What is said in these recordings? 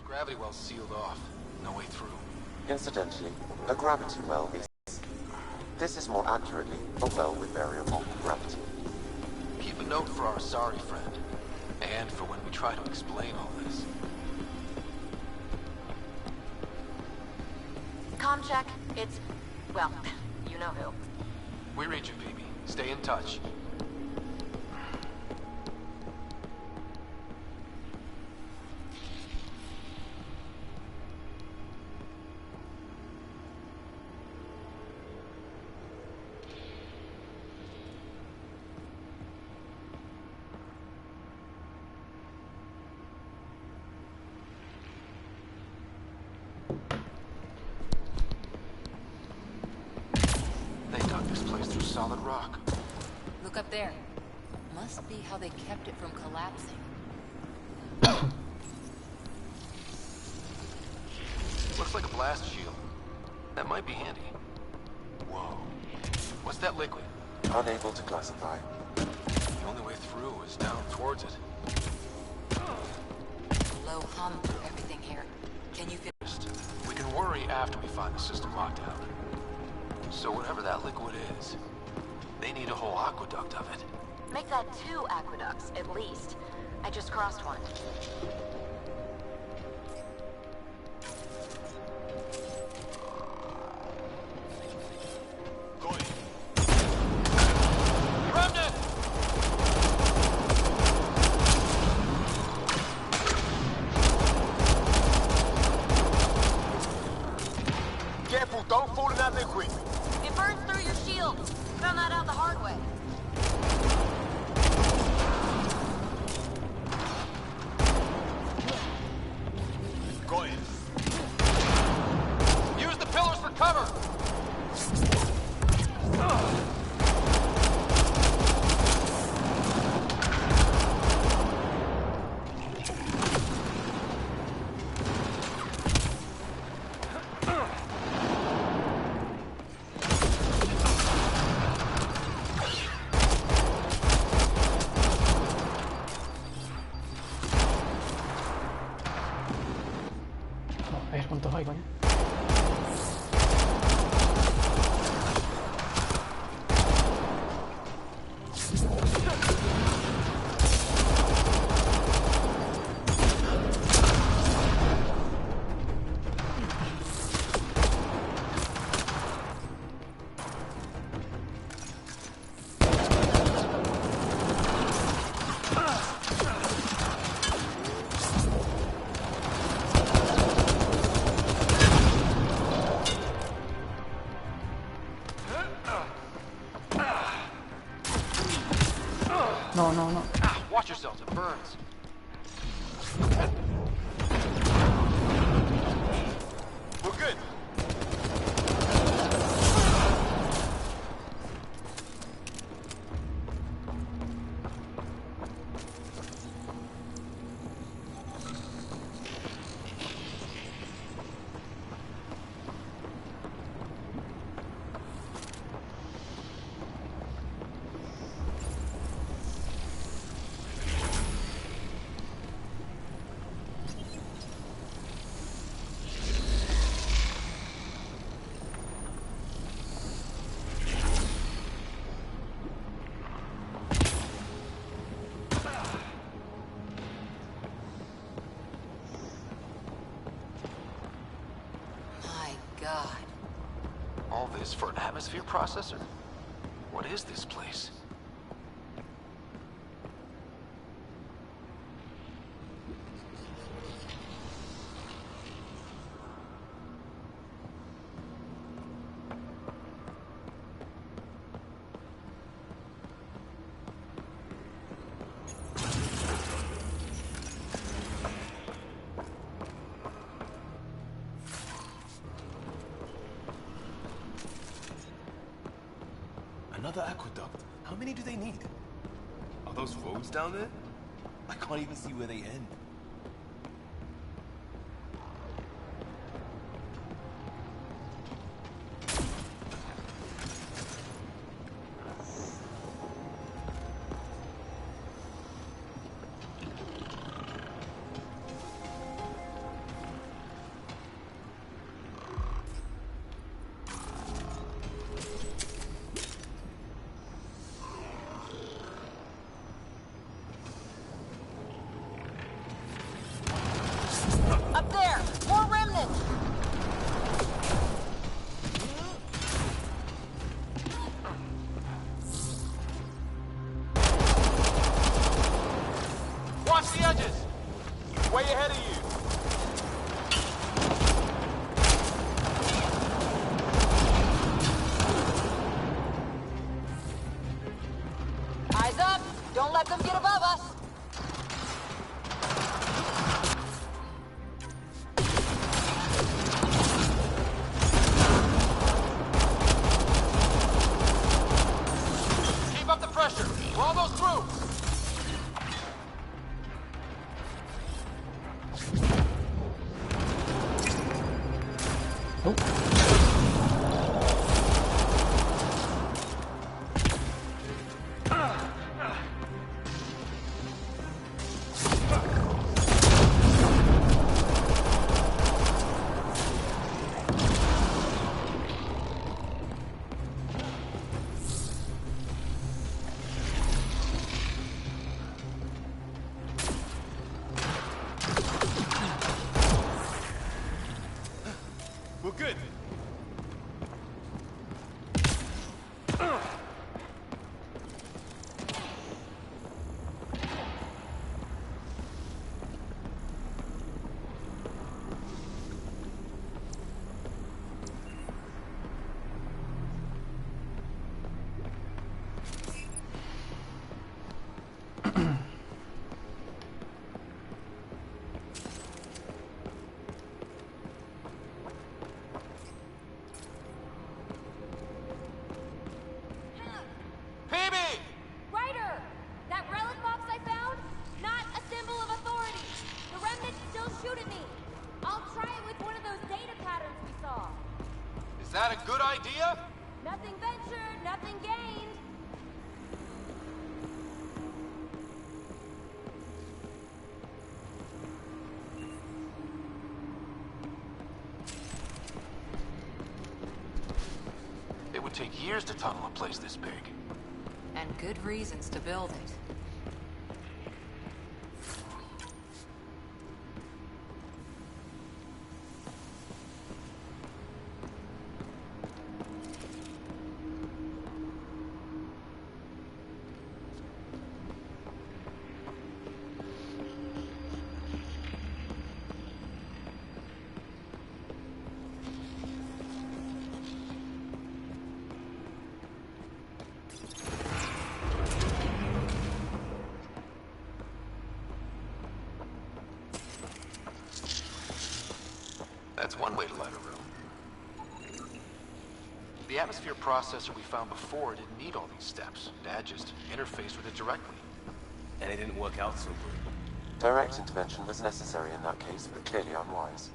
Gravity well's sealed off. No way through. Incidentally, a gravity well is... This is more accurately a well with variable gravity. Keep a note for our sorry friend. And for when we try to explain all this. Comm check. It's... well, you know who. We read you, baby. Stay in touch. Solid rock. Look up there. Must be how they kept it from collapsing. Looks like a blast shield. That might be handy. Whoa. What's that liquid? Unable to classify. The only way through is down towards it. Low hum through everything here. Can you feel... We can worry after we find the system lockdown. So whatever that liquid is, they need a whole aqueduct of it. Make that 2 aqueducts, at least. I just crossed one. Careful, don't fall in that liquid. It burns through your shield. Found that out the hard way. Got it. Use the pillars for cover! A ver cuántos hay, coño. No, no, no. Ah, watch yourselves, it burns. We're good. God. All this for an atmosphere processor? What is this place? Another aqueduct. How many do they need? Are those roads down there? I can't even see where they end. Watch the edges! Way ahead of you! Eyes up! Don't let them get above us! Keep up the pressure! We're almost through! We're good. Ryder! That relic box I found? Not a symbol of authority. The remnants still shoot at me. I'll try it with one of those data patterns we saw. Is that a good idea? Nothing ventured, nothing gained. It would take years to tunnel a place this big. And good reasons to build it. That's one way to light a room. The atmosphere processor we found before didn't need all these steps. Dad just interfaced with it directly. And it didn't work out so good. Direct intervention was necessary in that case, but clearly unwise.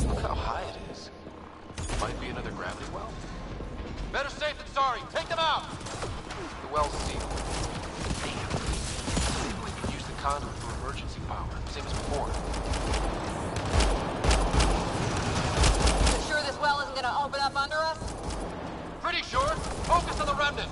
Look how high it is. Might be another gravity well. Better safe than sorry. Take them out! The well's sealed. Damn. Maybe we can use the conduit for emergency power, same as before. You sure this well isn't gonna open up under us? Pretty sure. Focus on the remnant.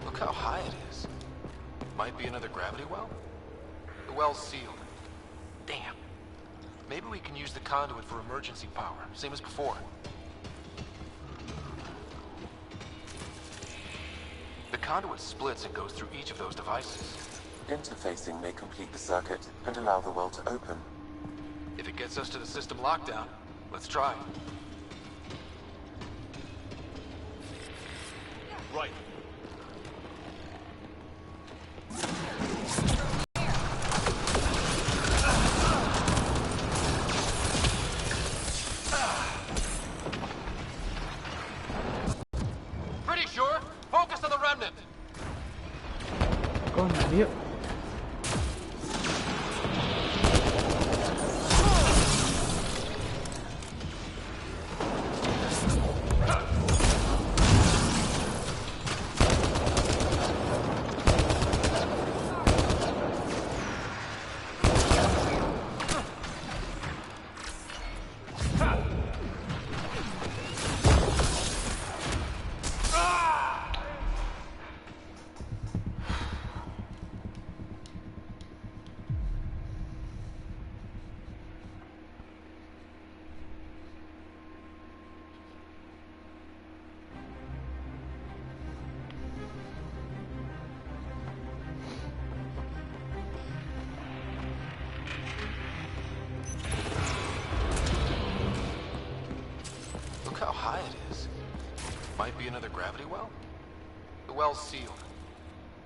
Look how high it is. Might be another gravity well. The well's sealed. Damn. Maybe we can use the conduit for emergency power, same as before. The conduit splits and goes through each of those devices. Interfacing may complete the circuit and allow the well to open. If it gets us to the system lockdown, let's try. Right. Pretty sure. Focus on the remnant. Coño, tío. Look how high it is. Might be another gravity well? The well's sealed.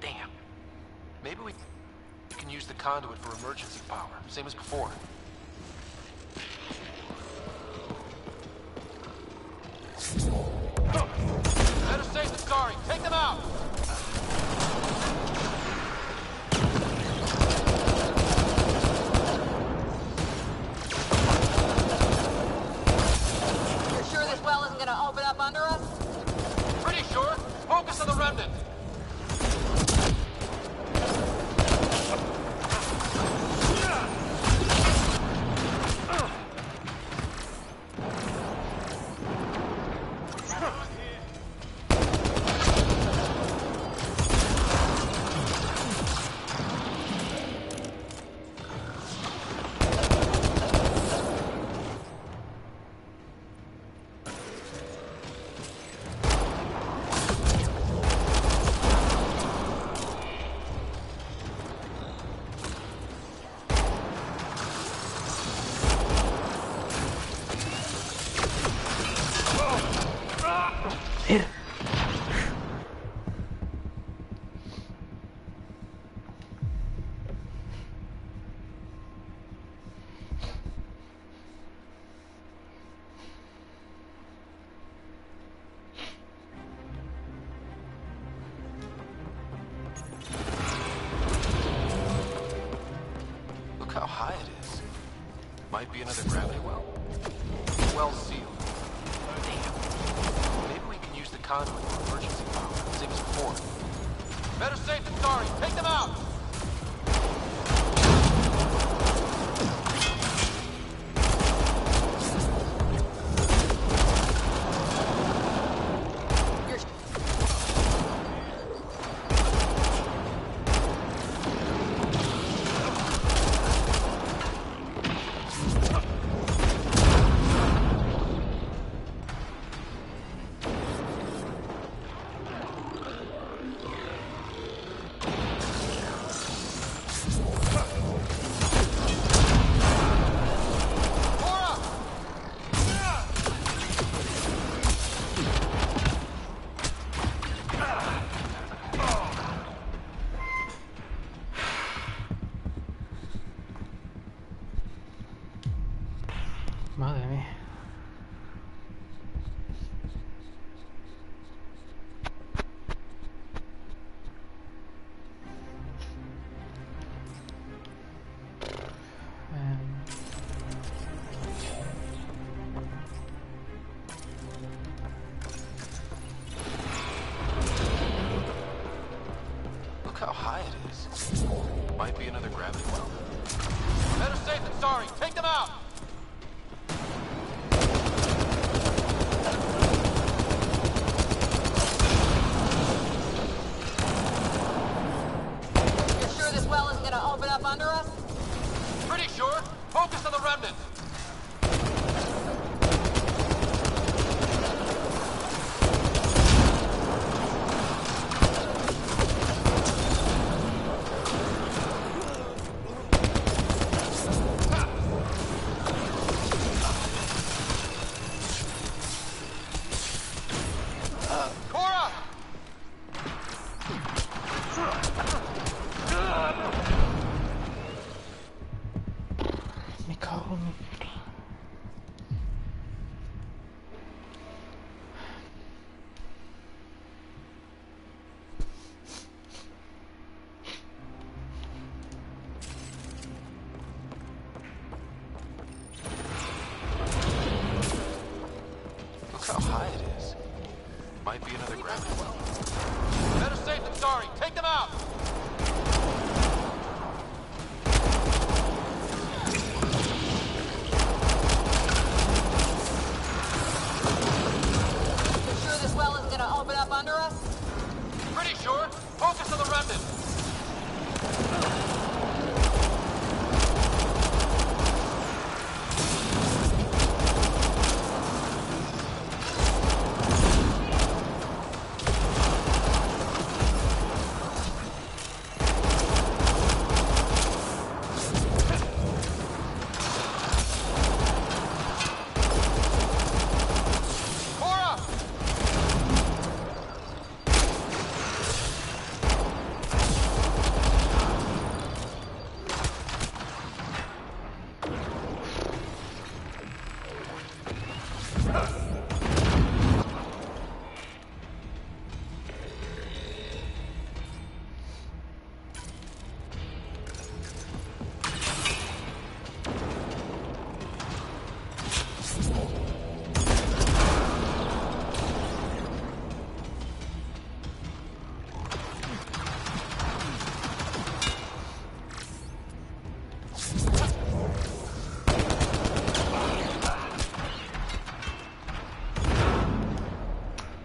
Damn. Maybe we can use the conduit for emergency power, same as before. Better safe than sorry. Take them out! You're sure this well isn't gonna open up under us? Pretty sure. Focus on the remnant. Joder. Look how high it is. Might be another gravity well. The well's sealed. Damn. Maybe we can use the conduit for emergency power, same as before. Better safe than sorry. Take them out! Madre mía. Look how high it is. Might be another gravity well. Better safe than sorry. Take them out! You're sure this well isn't gonna open up under us? Pretty sure. Focus on the remnant. Me cago en mi... Look how high it is. Might be another gravity well. Better safe than sorry. Take them out! You sure this well isn't gonna open up under us? Pretty sure. Focus on the remnant. Cora!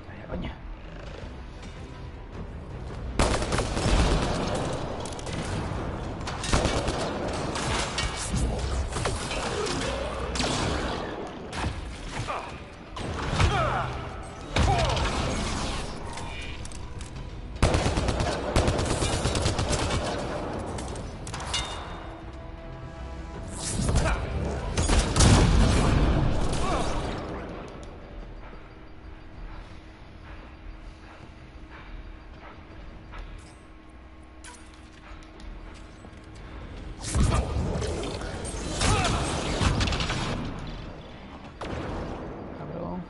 Vaya coña. Cabrón.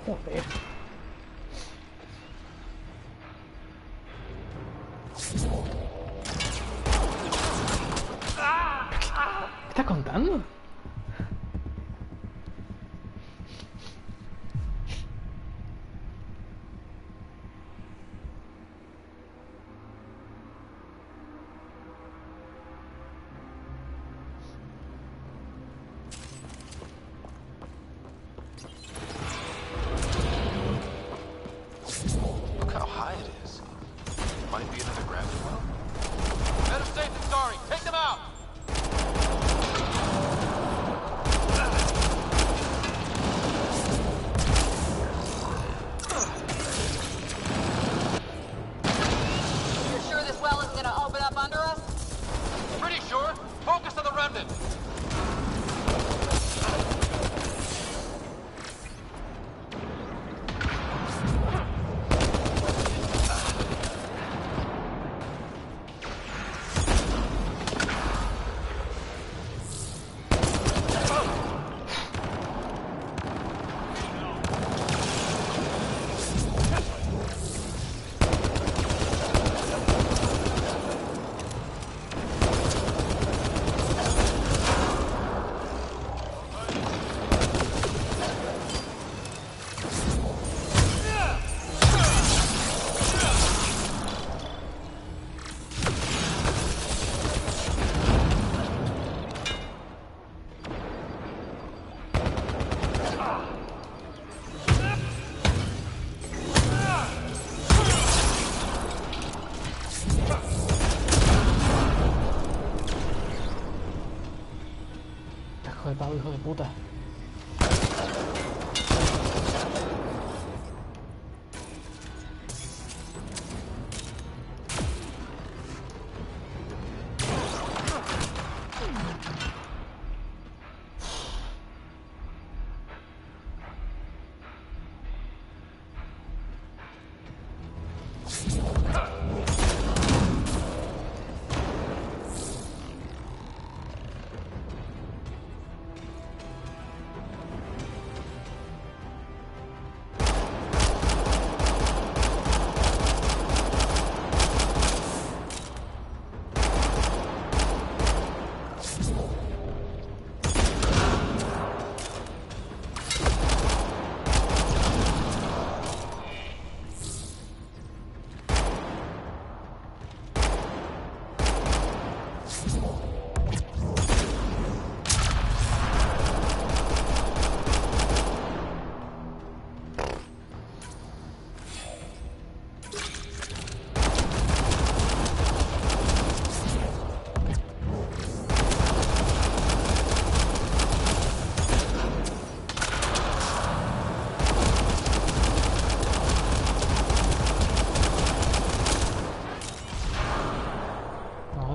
Joder. ¿Qué estás contando? Look how high it is. Might be another gravity well. Better safe than sorry. Take them out! You sure this well isn't gonna open up under us? Pretty sure. Focus on the remnant. Hijo de pavo, hijo de puta.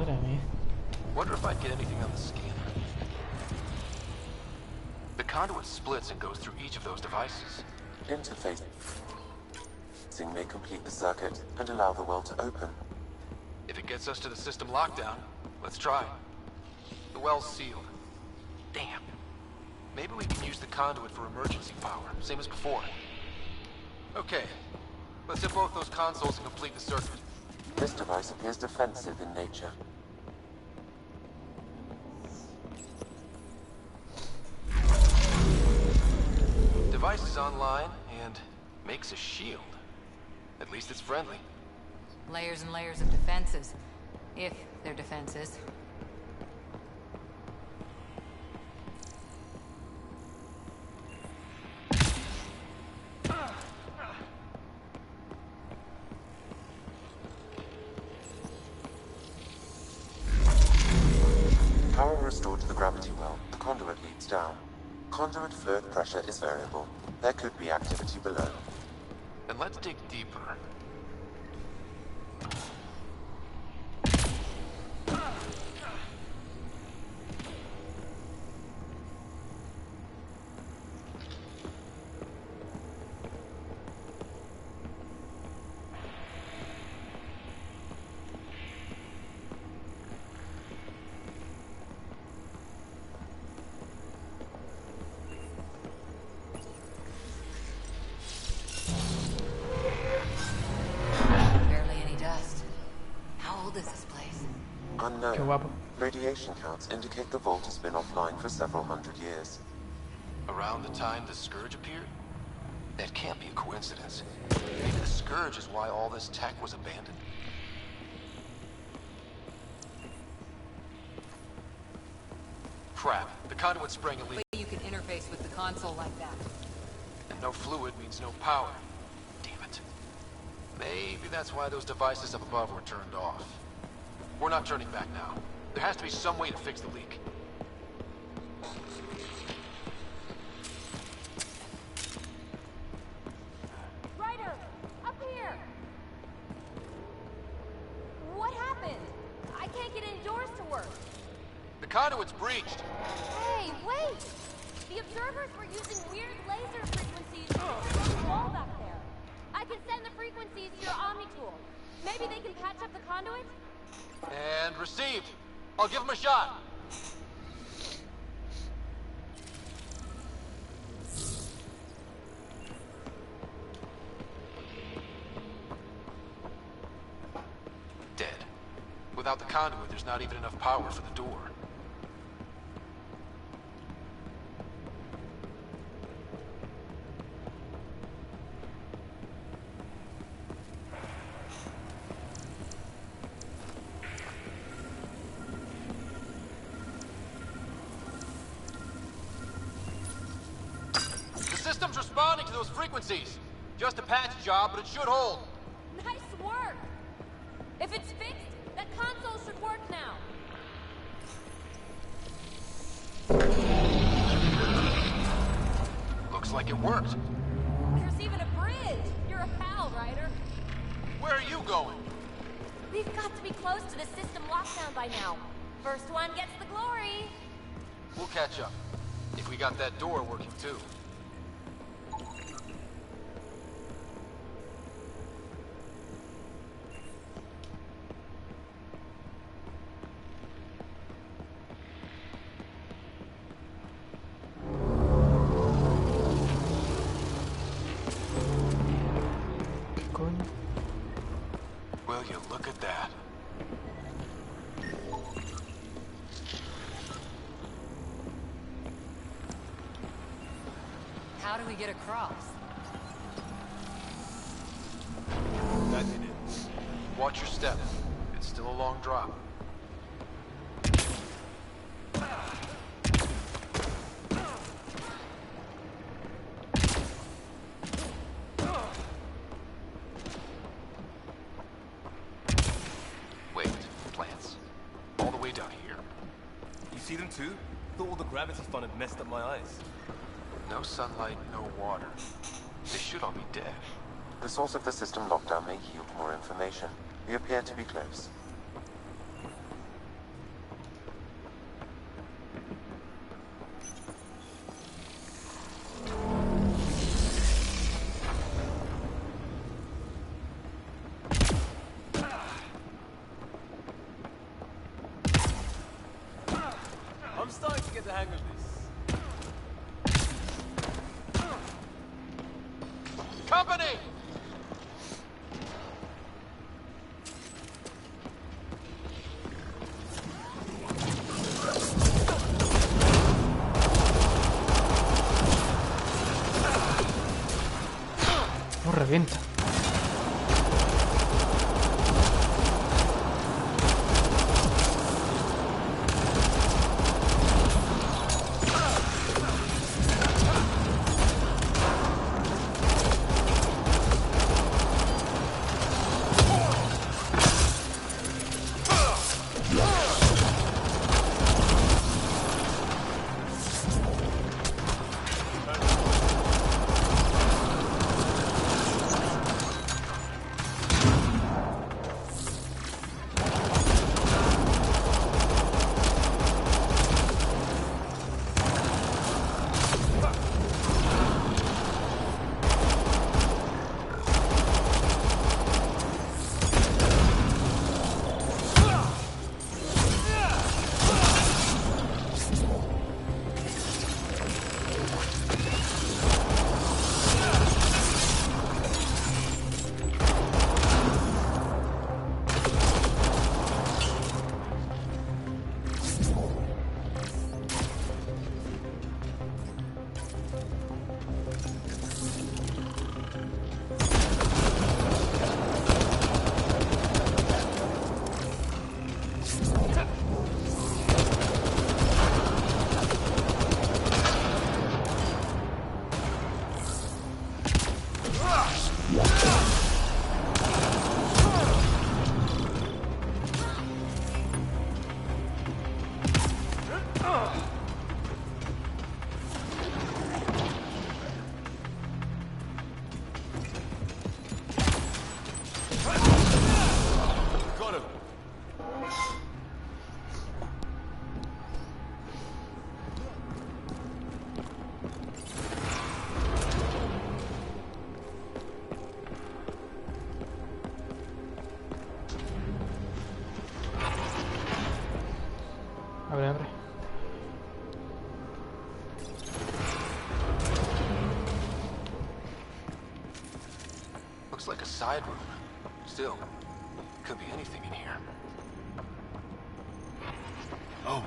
Madre mía. Wonder if I'd get anything on the scanner. The conduit splits and goes through each of those devices. Interface may complete the circuit and allow the well to open. If it gets us to the system lockdown, let's try. The well's sealed. Damn. Maybe we can use the conduit for emergency power, same as before. Okay. Let's hit both those consoles and complete the circuit. This device appears defensive in nature. Device is online and makes a shield. At least it's friendly. Layers and layers of defenses. If they're defenses. Power restored to the gravity well. The conduit leads down. Conduit fluid pressure is variable. There could be activity below. Then let's dig deeper. Unknown. Qué guapo. Radiation counts indicate the vault has been offline for several hundred years. Around the time the Scourge appeared? That can't be a coincidence. Maybe the Scourge is why all this tech was abandoned. Crap. The conduit sprang at least. Way you can interface with the console like that. And no fluid means no power. Damn it. Maybe that's why those devices up above were turned off. We're not turning back now. There has to be some way to fix the leak. Ryder, up here! What happened? I can't get any doors to work. The conduit's breached. Hey, wait! The observers were using weird laser frequencies from the wall back there. I can send the frequencies to your Omni tool. Maybe they can patch up the conduit? And received. I'll give him a shot. Dead. Without the conduit, there's not even enough power for the door. System's responding to those frequencies. Just a patch job, but it should hold. Nice work! If it's fixed, that console should work now. worked. There's even a bridge. You're a pal, Ryder. Where are you going? We've got to be close to the system lockdown by now. First one gets the glory. We'll catch up. If we got that door working too. Coño. Will you look at that? How do we get across? That did it. Watch your step. It's still a long drop. Wait, plants. All the way down here. You see them too? Thought all the gravity fun had messed up my eyes. No sunlight, no water. They should all be dead. The source of the system lockdown may yield more information. We appear to be close. I'm starting to get the hang of this. Company! No revienta. Got him. Abre, abre. Looks like a side room. Still, could be anything in here. Oh.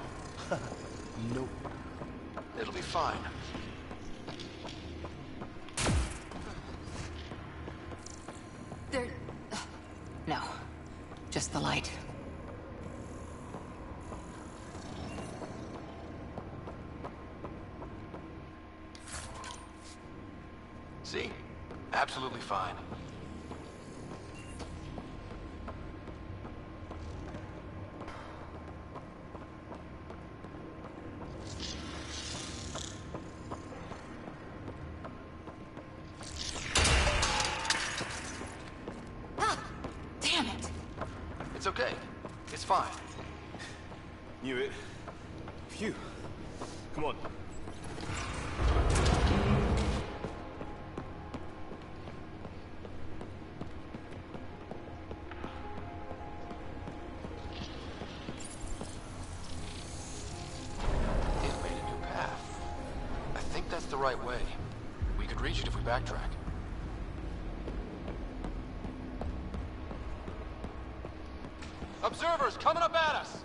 Nope. It'll be fine. There... No. Just the light. See? Absolutely fine. It's fine. Knew it. Phew. Come on. It made a new path. I think that's the right way. We could reach it if we backtrack. Observers coming up at us!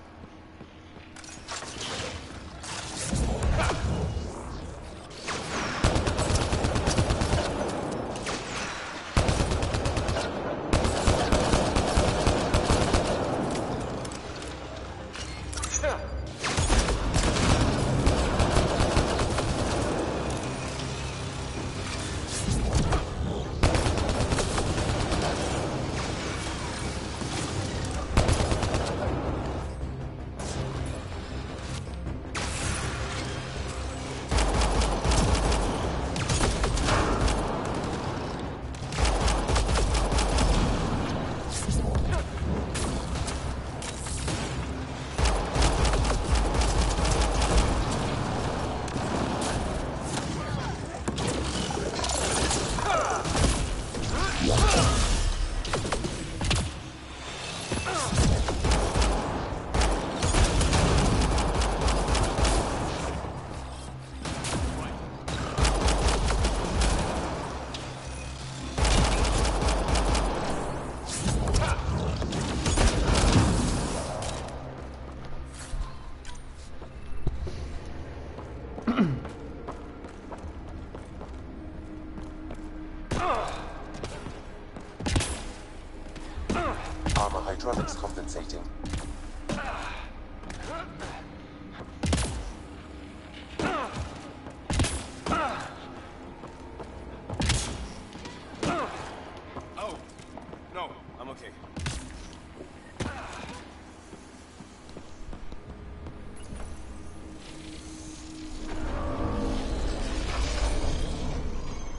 Armor hydraulics compensating. Oh! No, I'm okay.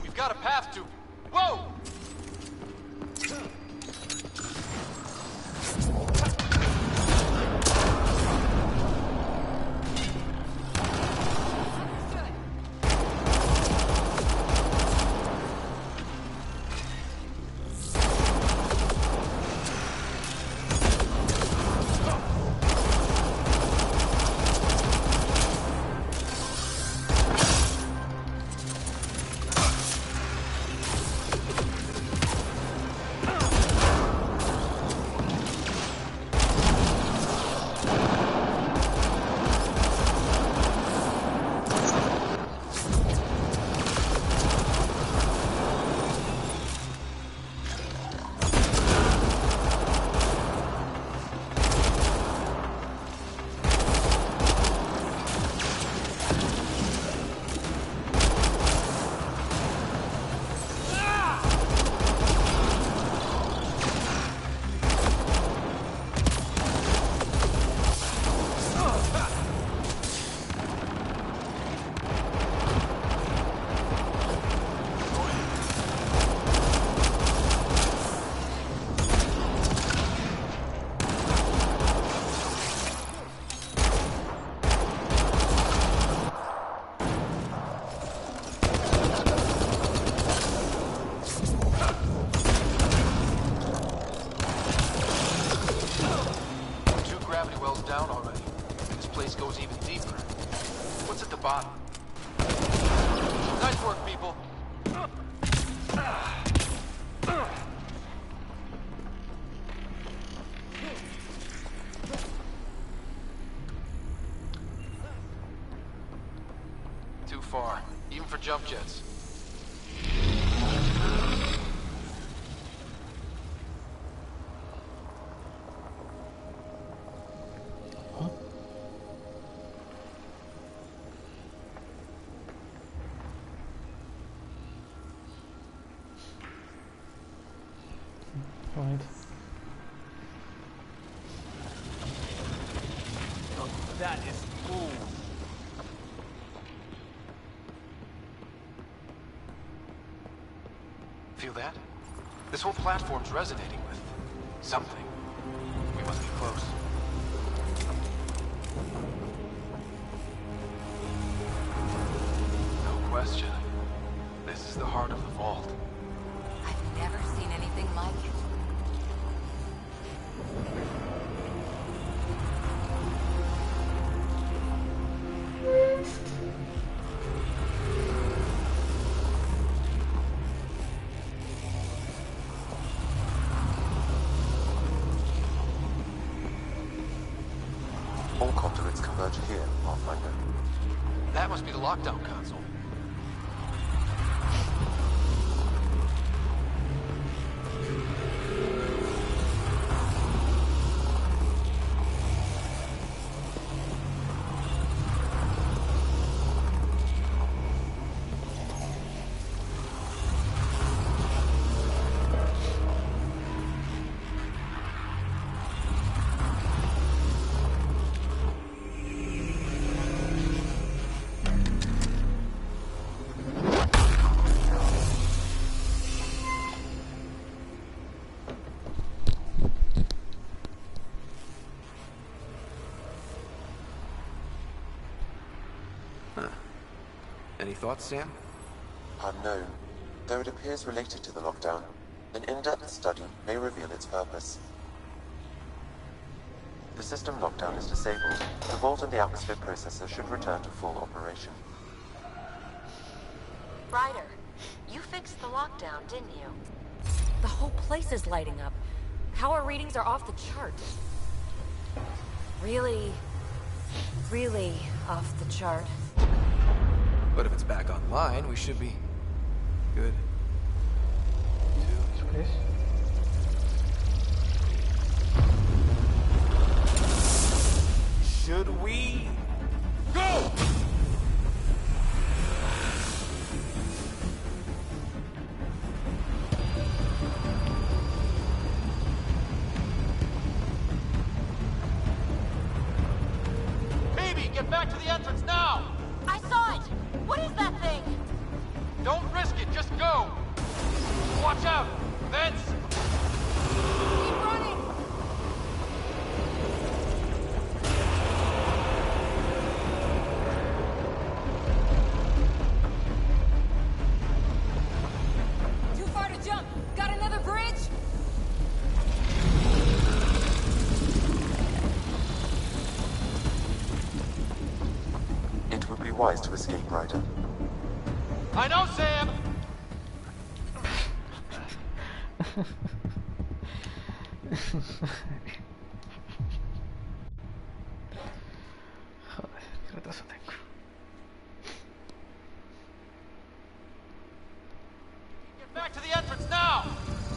We've got a path to... Whoa! Down already. This place goes even deeper. What's at the bottom? Nice work, people. Too far, even for jump jets. Right. Oh, that is cool. Feel that? This whole platform's resonating with something. We must be close. converge here, Pathfinder. That must be the lockdown console. Any thoughts, Sam? Unknown. Though it appears related to the lockdown, an in-depth study may reveal its purpose. The system lockdown is disabled. The vault and the atmosphere processor should return to full operation. Ryder, you fixed the lockdown, didn't you? The whole place is lighting up. Power readings are off the charts. Really, really off the chart. But if it's back online, we should be good. Please. Should we go? Baby, get back to the entrance now! I saw it! What is that thing? Don't risk it, just go! Watch out! Vents! Keep running! Too far to jump. Got another bridge? It would be wise to escape, Ryder. I know, Sam! Joder, qué retraso tengo. Get back to the entrance now!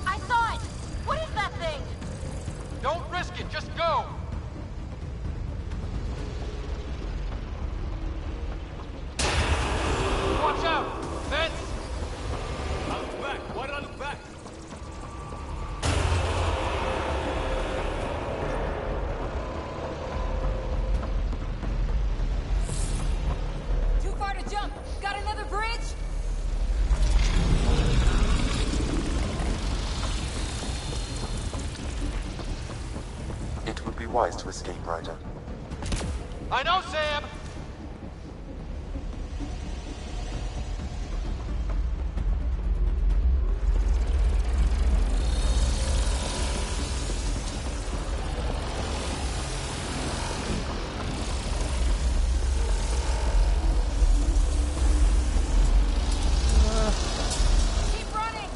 I saw it! What is that thing? Don't risk it, just go! Watch out! Vents! I look back. Why did I look back? Too far to jump. Got another bridge? It would be wise to escape, Ryder. I know, Sam! Keep running!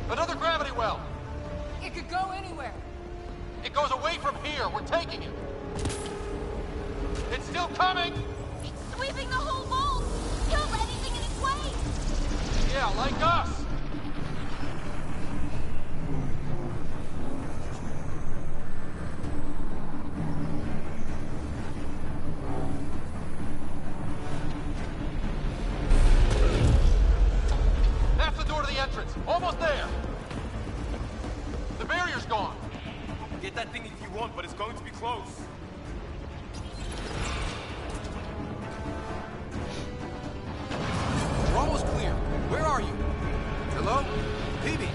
Another gravity well! It could go anywhere. It goes away from here. We're taking it. It's still coming! It's sweeping the whole vault! Kills anything in its way! Yeah, like us! That's the door to the entrance. Almost there. The barrier's gone. Get that thing if you want, but it's going to be close. We're almost clear. Where are you? Hello? Phoebe?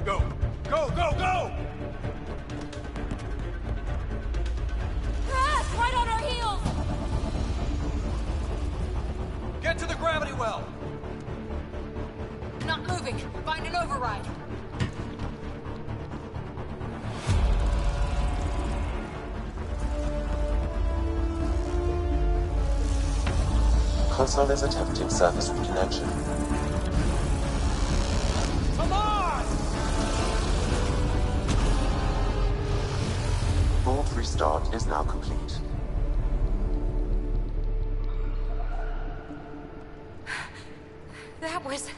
Go! Go, go, go! Crash! Right on our heels! Get to the gravity well! Not moving. Find an override. Console is attempting surface reconnection. Come on! Board restart is now complete. That was...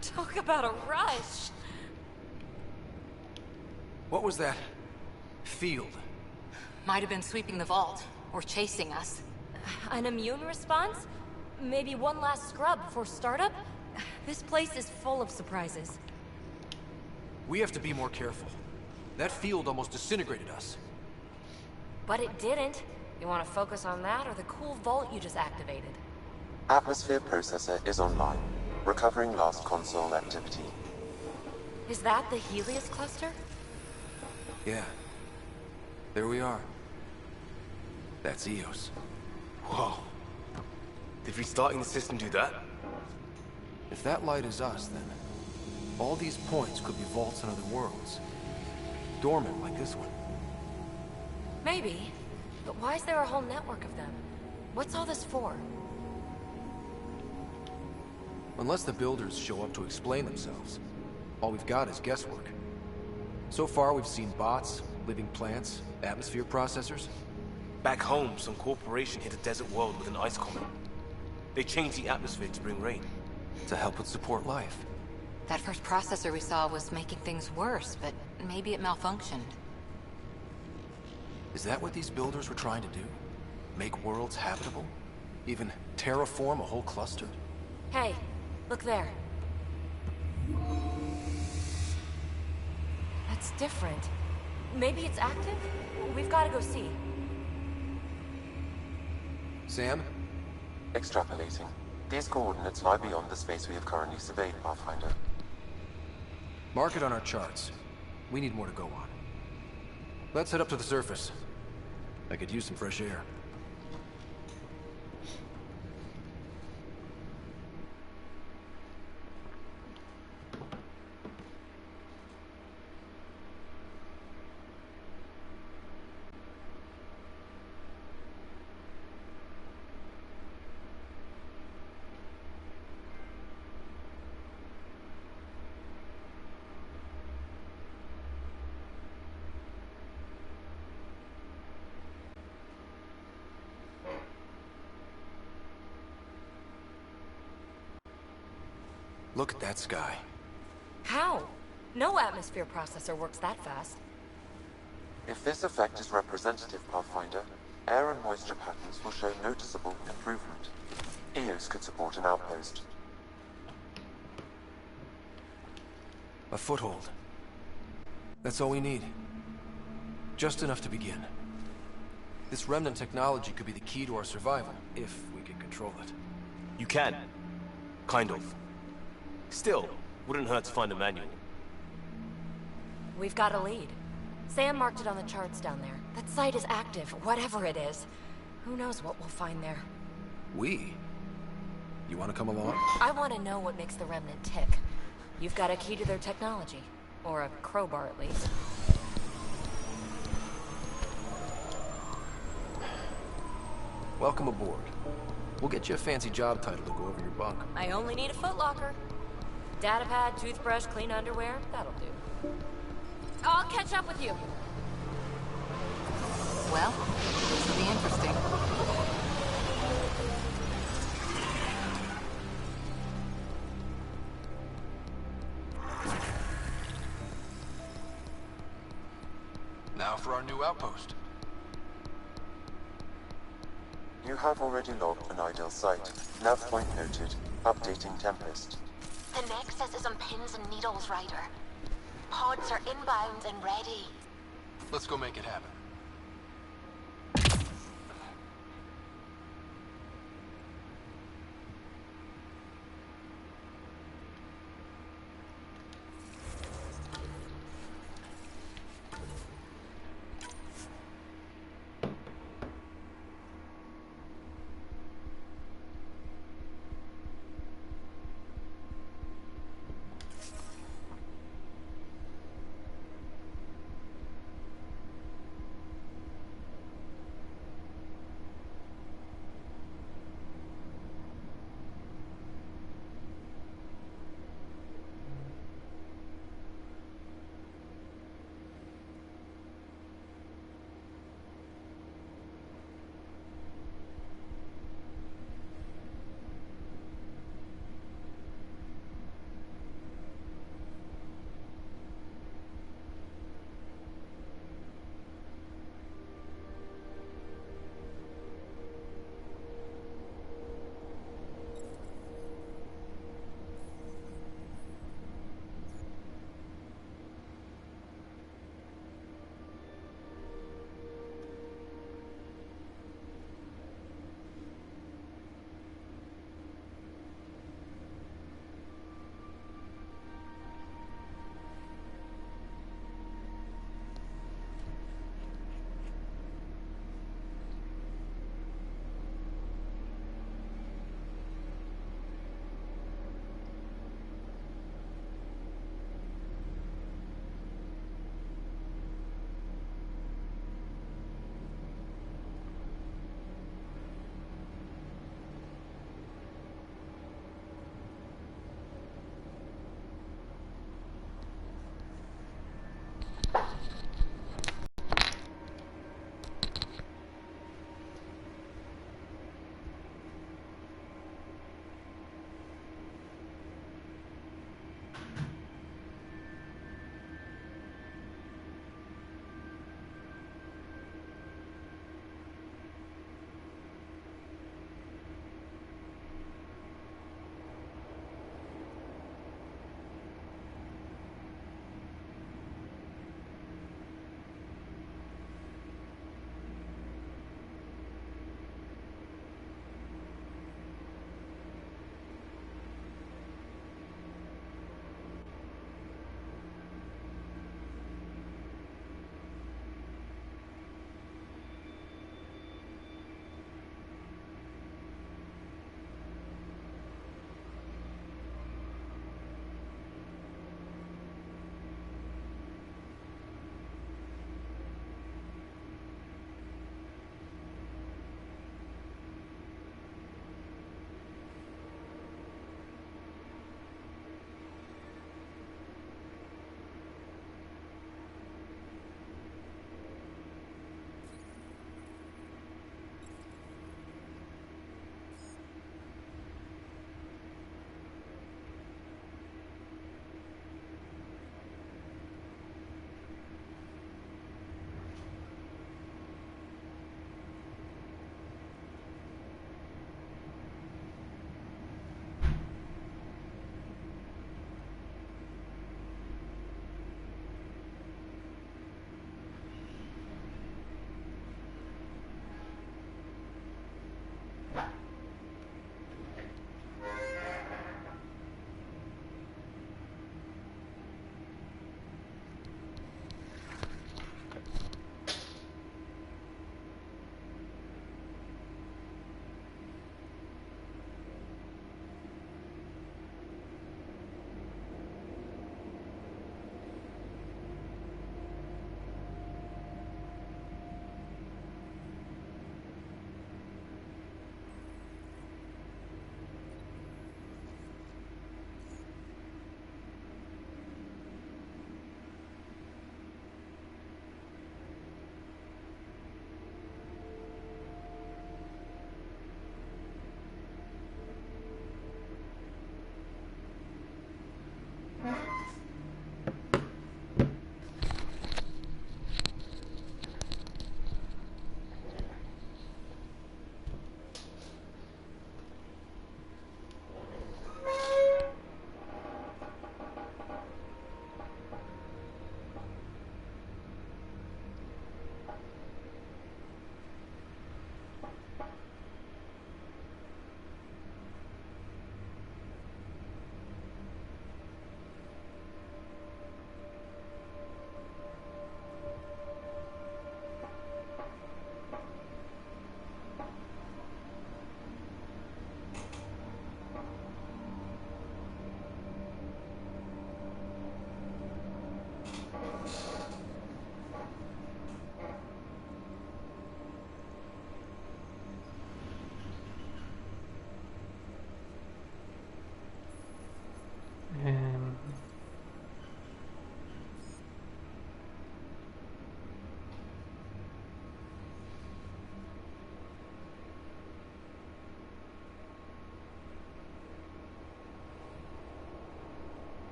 Talk about a rush. What was that? Field. Might have been sweeping the vault, or chasing us. An immune response? Maybe one last scrub before startup? This place is full of surprises. We have to be more careful. That field almost disintegrated us. But it didn't. You want to focus on that or the cool vault you just activated? Atmosphere processor is online. Recovering lost console activity. Is that the Helios cluster? Yeah. There we are. That's Eos. Whoa. Did restarting the system do that? If that light is us, then all these points could be vaults in other worlds. Dormant like this one. Maybe. But why is there a whole network of them? What's all this for? Unless the builders show up to explain themselves, all we've got is guesswork. So far, we've seen bots, living plants, atmosphere processors. Back home, some corporation hit a desert world with an ice comet. They changed the atmosphere to bring rain. To help with support life. That first processor we saw was making things worse, but maybe it malfunctioned. Is that what these builders were trying to do? Make worlds habitable? Even terraform a whole cluster? Hey, look there. That's different. Maybe it's active? We've got to go see. Sam? Extrapolating. These coordinates lie beyond the space we have currently surveyed, Pathfinder. Mark it on our charts. We need more to go on. Let's head up to the surface. I could use some fresh air. Look at that sky. How? No atmosphere processor works that fast. If this effect is representative, Pathfinder, air and moisture patterns will show noticeable improvement. Eos could support an outpost. A foothold. That's all we need. Just enough to begin. This remnant technology could be the key to our survival, if we can control it. You can. Kind of. Still, wouldn't hurt to find a manual. We've got a lead. Sam marked it on the charts down there. That site is active, whatever it is. Who knows what we'll find there. We? You want to come along? I want to know what makes the Remnant tick. You've got a key to their technology. Or a crowbar, at least. Welcome aboard. We'll get you a fancy job title to go over your bunk. I only need a footlocker. Datapad, toothbrush, clean underwear, that'll do. I'll catch up with you. Well, this will be interesting. Now for our new outpost. You have already logged an ideal site. Nav point noted. Updating Tempest. The Nexus is on pins and needles, Ryder. Pods are inbound and ready. Let's go make it happen.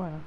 Bueno.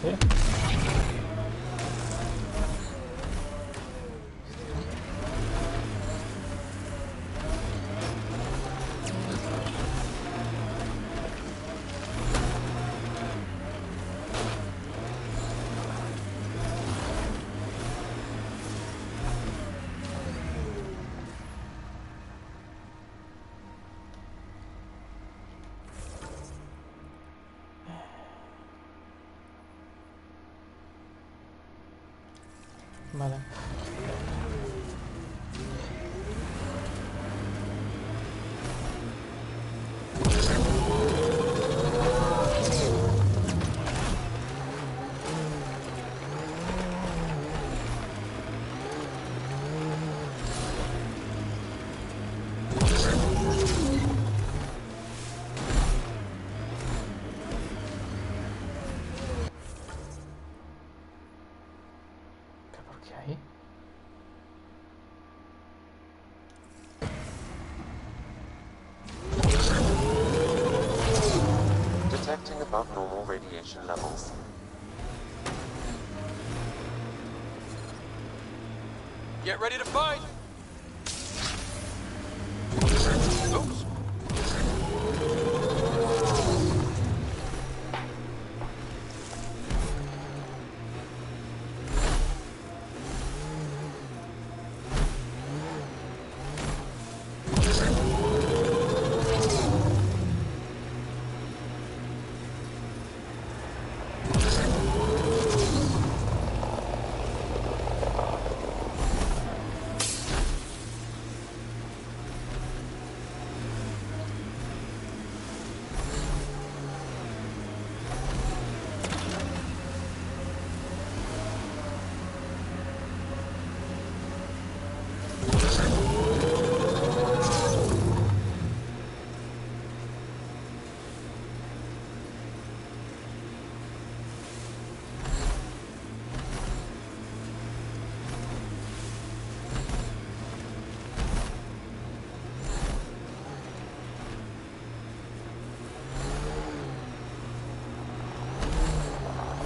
¿Qué? Vale. ¿Por qué ahí? Detecting above normal radiation levels. Get ready to fight! Oops.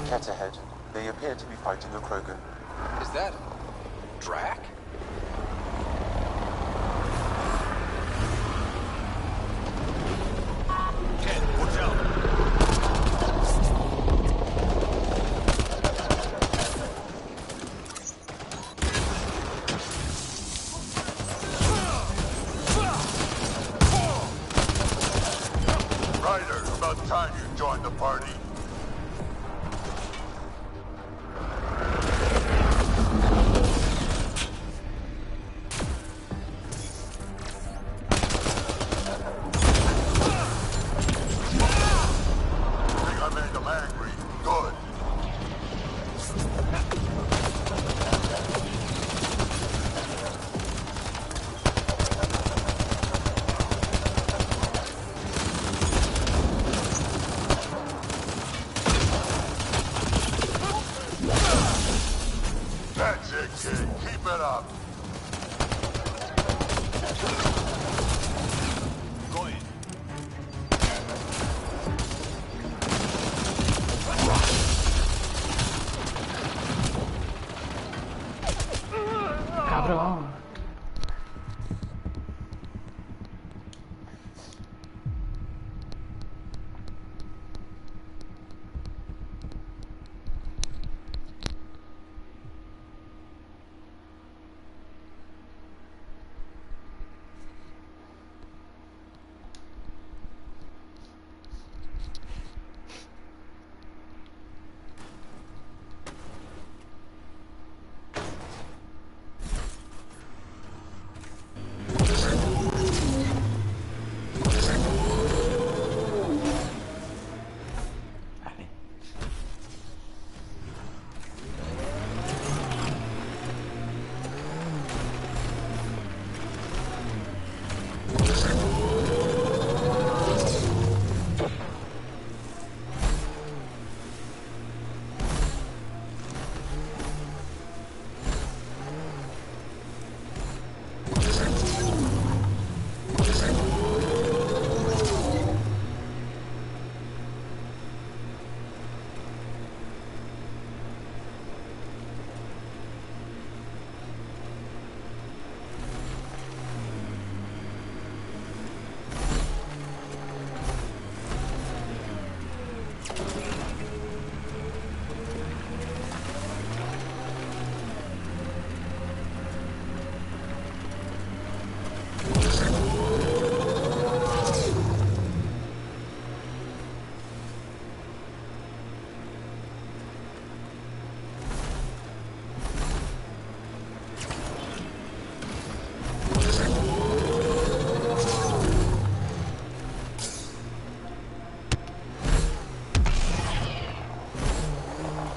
Cat ahead. They appear to be fighting a Krogan. Is that Drac? Ken, watch out! Ryder, about time you joined the party. I made them angry. Good. That's it, kid. Keep it up. Go in.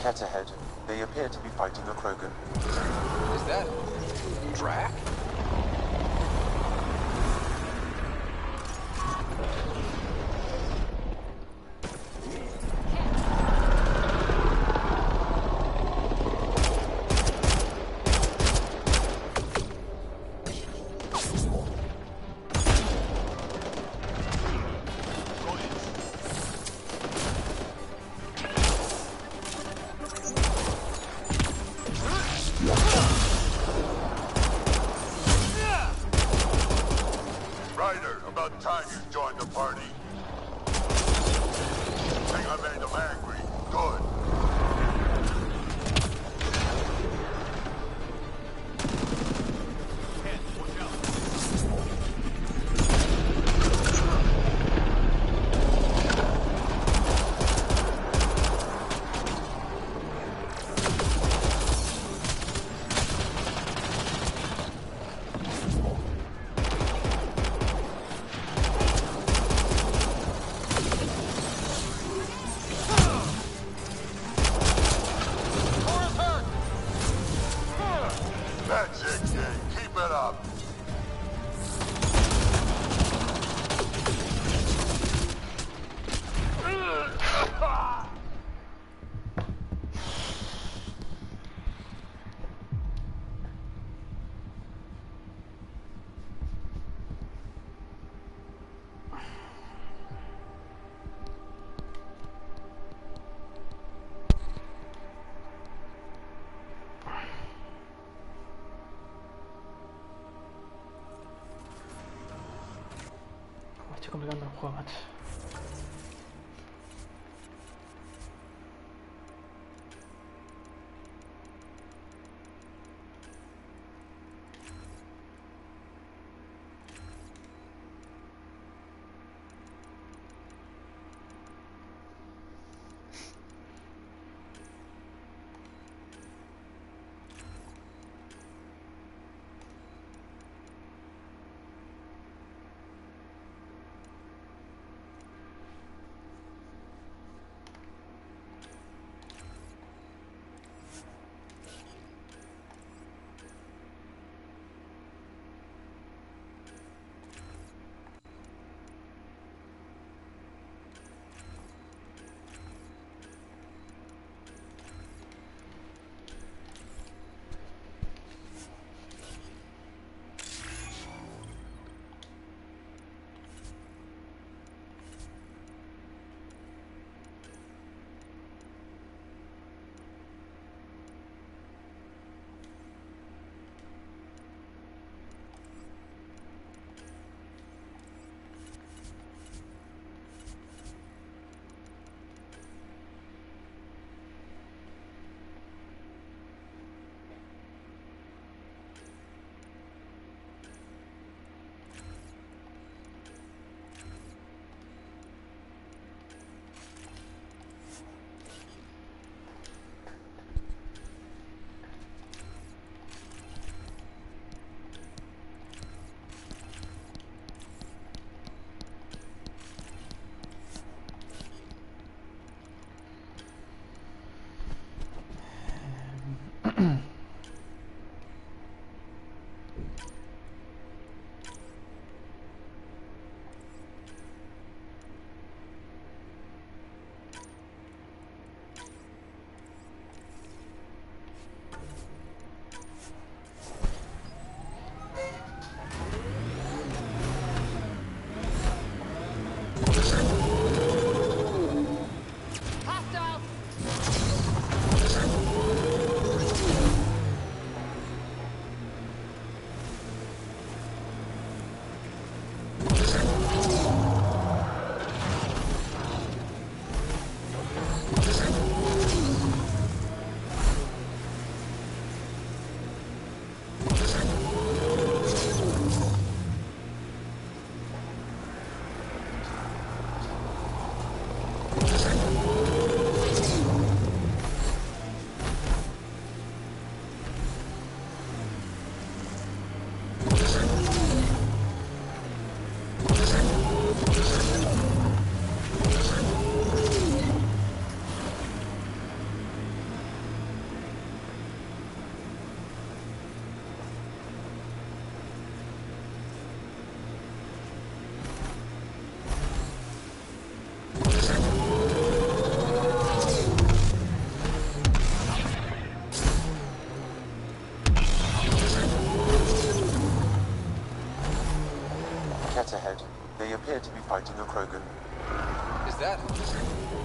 Cat ahead. They appear to be fighting a Krogan. Is that Drac? Ryder, about time you joined the party. Think I made them angry? Good. That's it, kid. Keep it up. Me estoy complicando el juego, macho.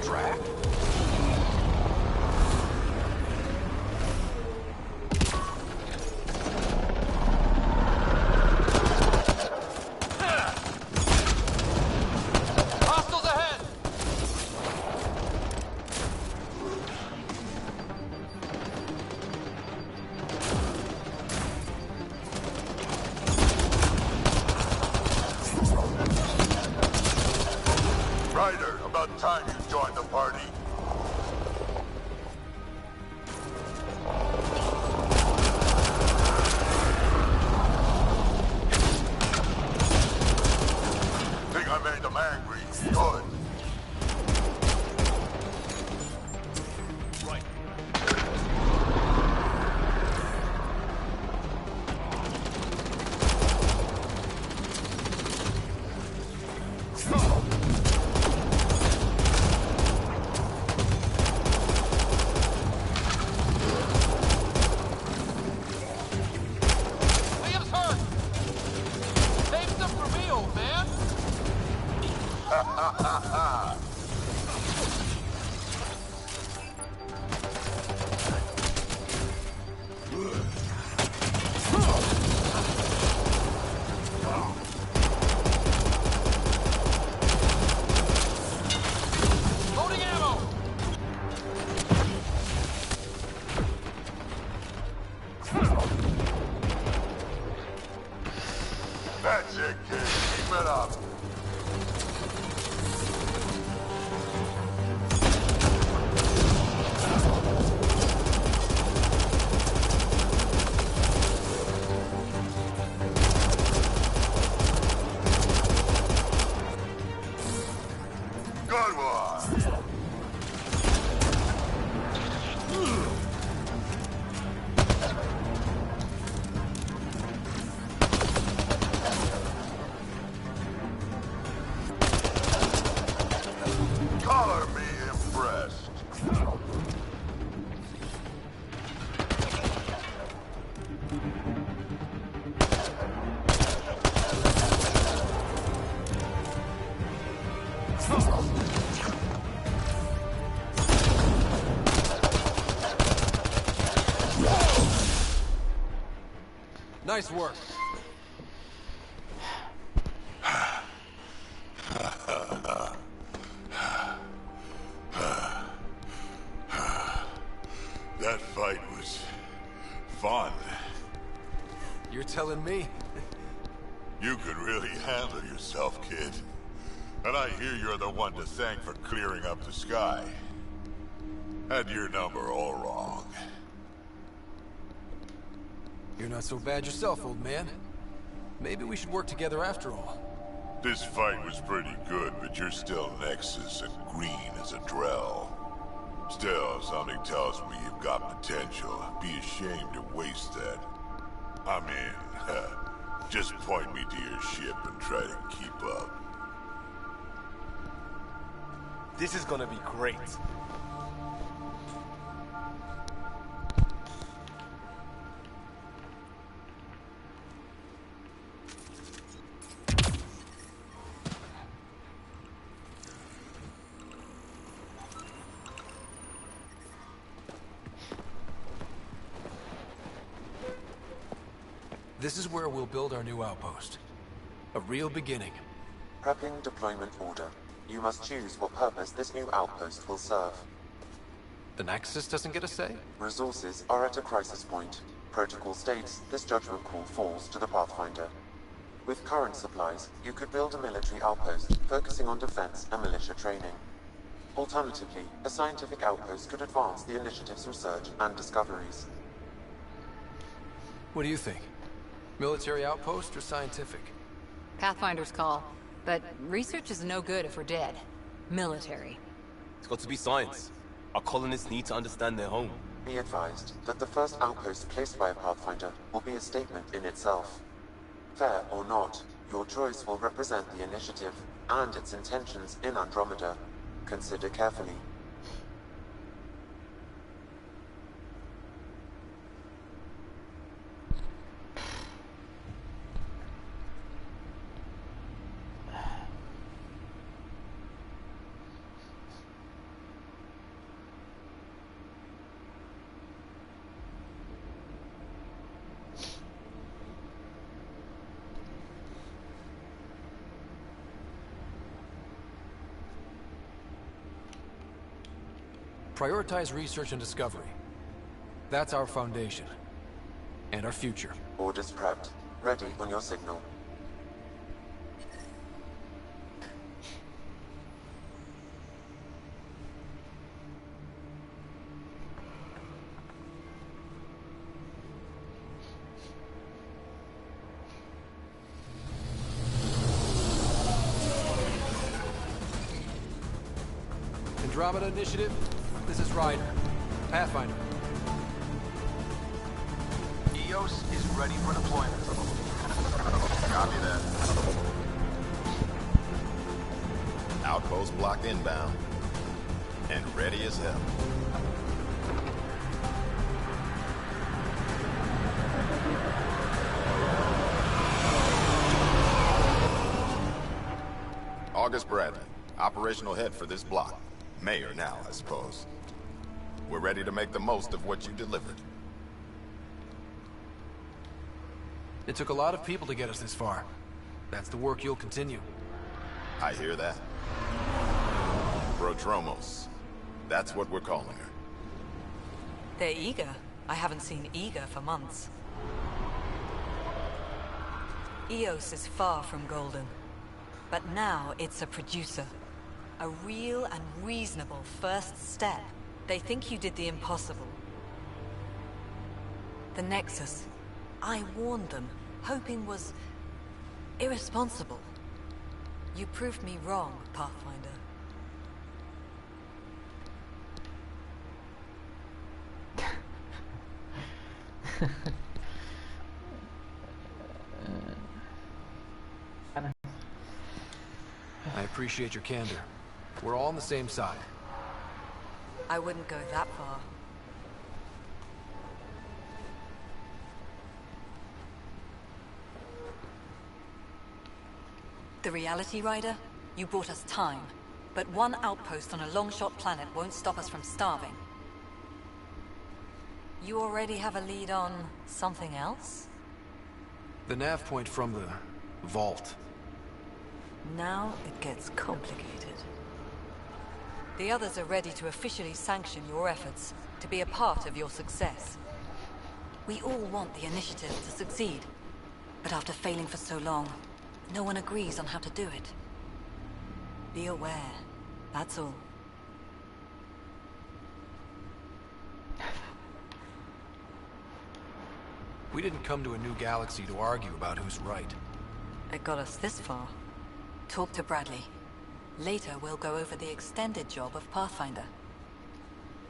Drag? Hostiles ahead! Ryder, about time you joined the party. Think I made them angry? Good. Liam's hurt! Save some for me, old man! Loading ammo! That's it, kid. Keep it up. Good one. Color me impressed. Nice work. That fight was fun. You're telling me? You could really handle yourself, kid. And I hear you're the one to thank for clearing up the sky. Had your number all wrong. You're not so bad yourself, old man. Maybe we should work together after all. This fight was pretty good, but you're still Nexus and green as a Drell. Still, something tells me you've got potential. Be ashamed to waste that. I mean, just point me to your ship and try to keep up. This is gonna be great. This is where we'll build our new outpost. A real beginning. Prepping deployment order. You must choose what purpose this new outpost will serve. The Nexus doesn't get a say? Resources are at a crisis point. Protocol states this judgment call falls to the Pathfinder. With current supplies, you could build a military outpost focusing on defense and militia training. Alternatively, a scientific outpost could advance the initiative's research and discoveries. What do you think? Military outpost or scientific? Pathfinder's call. But research is no good if we're dead. Military. It's got to be science. Our colonists need to understand their home. Be advised that the first outpost placed by a Pathfinder will be a statement in itself. Fair or not, your choice will represent the initiative and its intentions in Andromeda. Consider carefully. Prioritize research and discovery. That's our foundation. And our future. Orders prepped. Ready on your signal. Andromeda Initiative, this is Ryder. Pathfinder. EOS is ready for deployment. Copy that. Outpost block inbound. And ready as hell. August Bradley, operational head for this block. Mayor now, I suppose. We're ready to make the most of what you delivered. It took a lot of people to get us this far. That's the work you'll continue. I hear that. Prodromos. That's what we're calling her. They're eager. I haven't seen eager for months. EOS is far from golden. But now it's a producer. A real and reasonable first step. They think you did the impossible. The Nexus. I warned them, hoping was irresponsible. You proved me wrong, Pathfinder. I appreciate your candor. We're all on the same side. I wouldn't go that far. The Reality Rider? You brought us time. But one outpost on a long-shot planet won't stop us from starving. You already have a lead on something else? The nav point from the vault. Now it gets complicated. The others are ready to officially sanction your efforts, to be a part of your success. We all want the initiative to succeed, but after failing for so long, no one agrees on how to do it. Be aware, that's all. We didn't come to a new galaxy to argue about who's right. It got us this far. Talk to Bradley. Later, we'll go over the extended job of Pathfinder.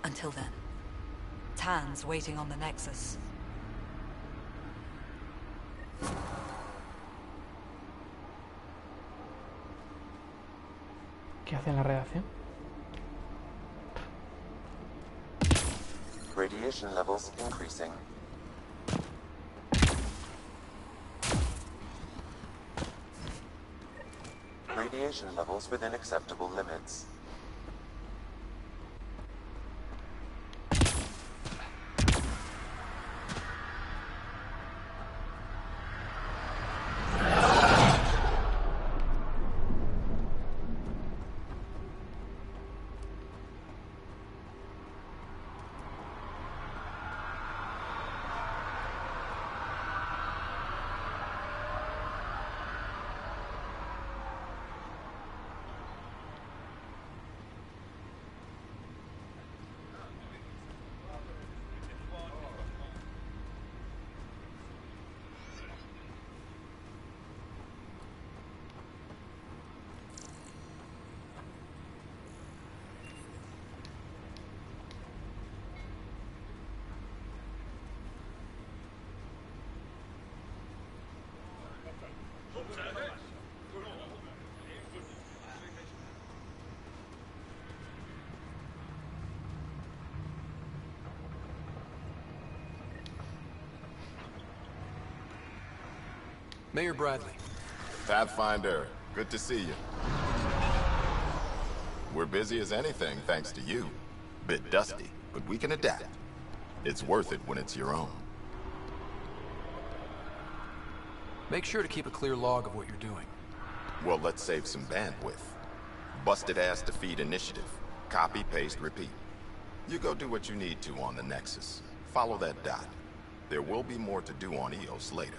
Until then, Tan's waiting on the Nexus. ¿Qué hace en la redacción? Radiation levels increasing. Radiation levels within acceptable limits. Mayor Bradley. Pathfinder, good to see you. We're busy as anything, thanks to you. Bit dusty, but we can adapt. It's worth it when it's your own. Make sure to keep a clear log of what you're doing. Well, let's save some bandwidth. Busted ass defeat initiative. Copy, paste, repeat. You go do what you need to on the Nexus. Follow that dot. There will be more to do on EOS later.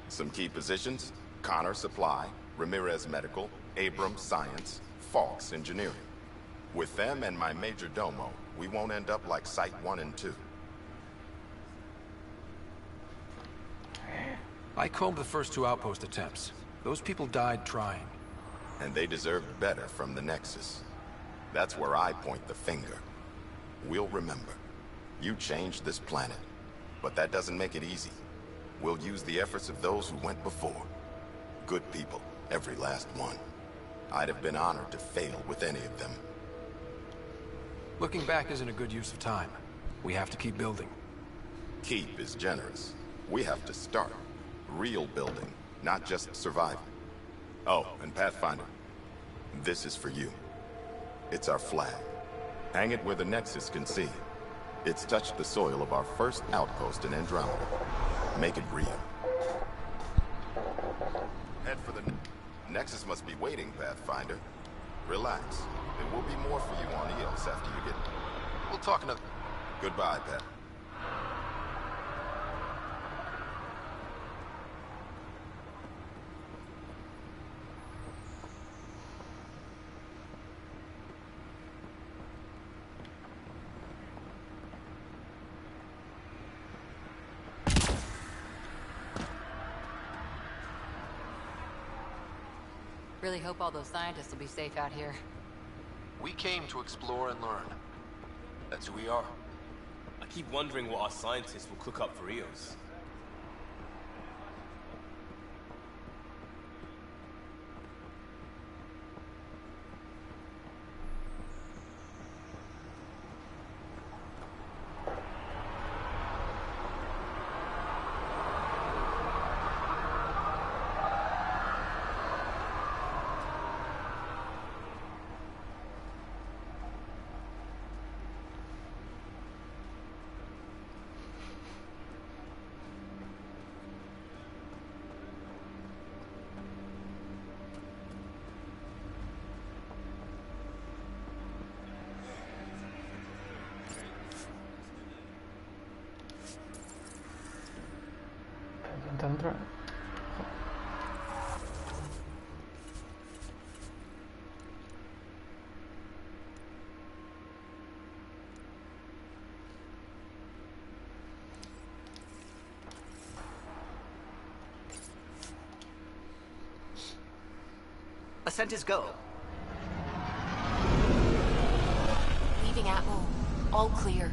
Some key positions: Connor Supply, Ramirez Medical, Abrams Science, Falks Engineering. With them and my major domo, we won't end up like Site 1 and 2. I combed the first 2 outpost attempts. Those people died trying. And they deserved better from the Nexus. That's where I point the finger. We'll remember. You changed this planet. But that doesn't make it easy. We'll use the efforts of those who went before. Good people, every last one. I'd have been honored to fail with any of them. Looking back isn't a good use of time. We have to keep building. Keep is generous. We have to start. Real building, not just surviving. Oh, and Pathfinder, this is for you. It's our flag. Hang it where the Nexus can see. It's touched the soil of our first outpost in Andromeda. Make it real. Head for the Nexus must be waiting, Pathfinder. Relax. There will be more for you on EOS after you get... We'll talk another... Goodbye, Pat. Really hope all those scientists will be safe out here. We came to explore and learn. That's who we are. I keep wondering what our scientists will cook up for EOS. Intenta entrar. Ascent is go. Leaving Atmo. All clear.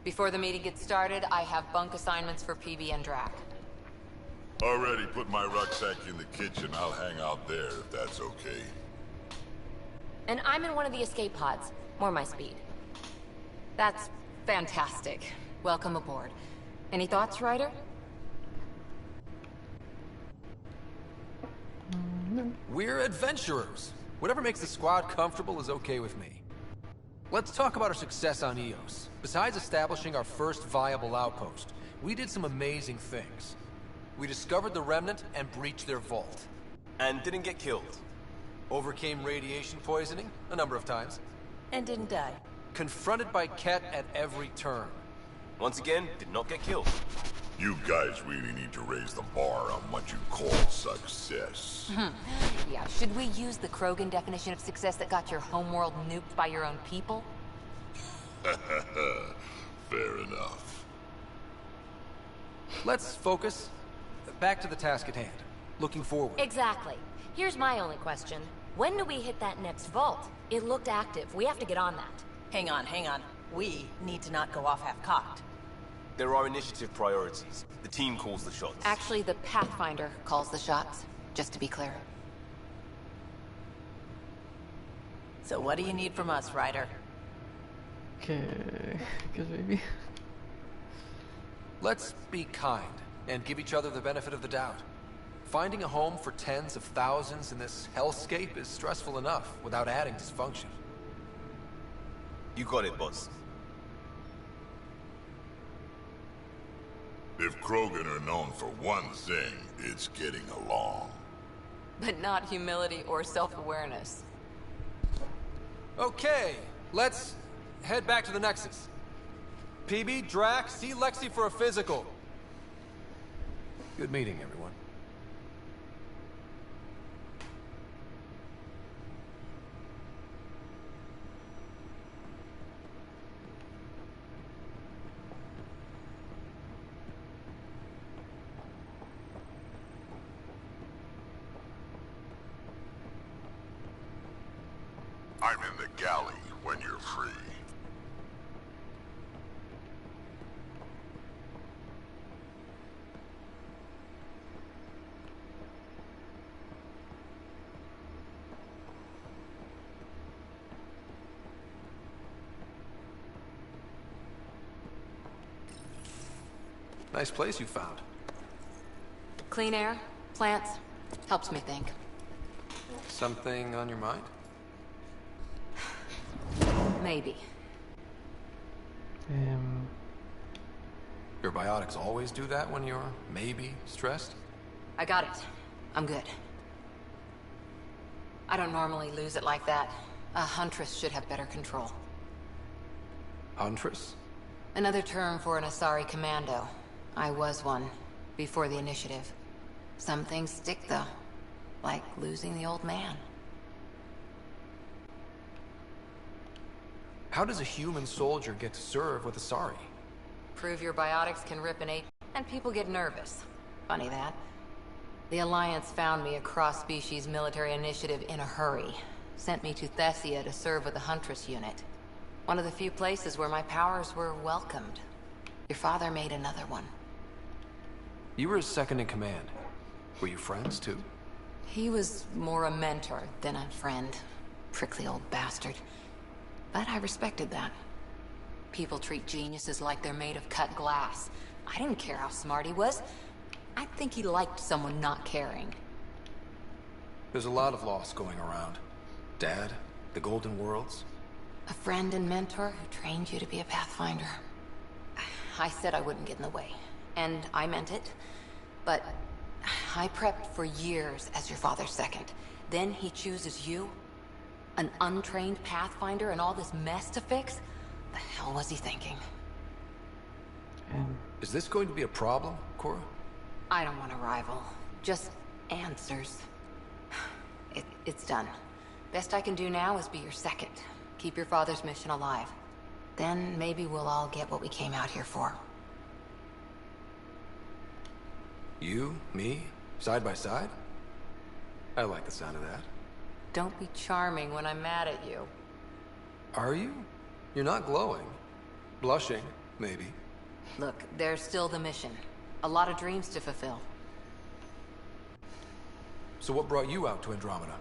Before the meeting gets started, I have bunk assignments for PB and Drac. Already put my rucksack in the kitchen. I'll hang out there if that's okay. And I'm in one of the escape pods. More my speed. That's fantastic. Welcome aboard. Any thoughts, Ryder? We're adventurers. Whatever makes the squad comfortable is okay with me. Let's talk about our success on EOS. Besides establishing our first viable outpost, we did some amazing things. We discovered the Remnant and breached their vault. And didn't get killed. Overcame radiation poisoning a number of times. And didn't die. Confronted by Ket at every turn. Once again, did not get killed. You guys really need to raise the bar on what you call success. Yeah, should we use the Krogan definition of success that got your homeworld nuked by your own people? Fair enough. Let's focus. Back to the task at hand. Looking forward. Exactly. Here's my only question. When do we hit that next vault? It looked active. We have to get on that. Hang on, hang on. We need to not go off half-cocked. There are initiative priorities. The team calls the shots. Actually, the Pathfinder calls the shots, just to be clear. So what do you need from us, Ryder? ¿Qué es, baby? Let's be kind and give each other the benefit of the doubt. Finding a home for tens of thousands in this hellscape is stressful enough without adding dysfunction. You got it, boss. If Krogan are known for one thing, it's getting along. But not humility or self-awareness. Okay, let's head back to the Nexus. PB, Drac, see Lexi for a physical. Good meeting, everyone. I'm in the galley when you're free. Nice place you found. Clean air, plants, helps me think. Something on your mind? Maybe. Your biotics always do that when you're maybe stressed? I got it. I'm good. I don't normally lose it like that. A huntress should have better control. Huntress? Another term for an Asari commando. I was one, before the initiative. Some things stick, though. Like losing the old man. How does a human soldier get to serve with Asari? Prove your biotics can rip an 8, and people get nervous. Funny that. The Alliance found me a cross-species military initiative in a hurry. Sent me to Thessia to serve with the Huntress unit. One of the few places where my powers were welcomed. Your father made another one. You were his second in command. Were you friends, too? He was more a mentor than a friend. Prickly old bastard. But I respected that. People treat geniuses like they're made of cut glass. I didn't care how smart he was. I think he liked someone not caring. There's a lot of loss going around. Dad, the Golden Worlds. A friend and mentor who trained you to be a Pathfinder. I said I wouldn't get in the way. And I meant it. But I prepped for years as your father's second. Then he chooses you? An untrained Pathfinder and all this mess to fix? The hell was he thinking? Is this going to be a problem, Cora? I don't want a rival. Just answers. It's done. Best I can do now is be your second. Keep your father's mission alive. Then maybe we'll all get what we came out here for. You, me, side by side? I like the sound of that. Don't be charming when I'm mad at you. Are you? You're not glowing. Blushing, maybe. Look, there's still the mission. A lot of dreams to fulfill. So what brought you out to Andromeda?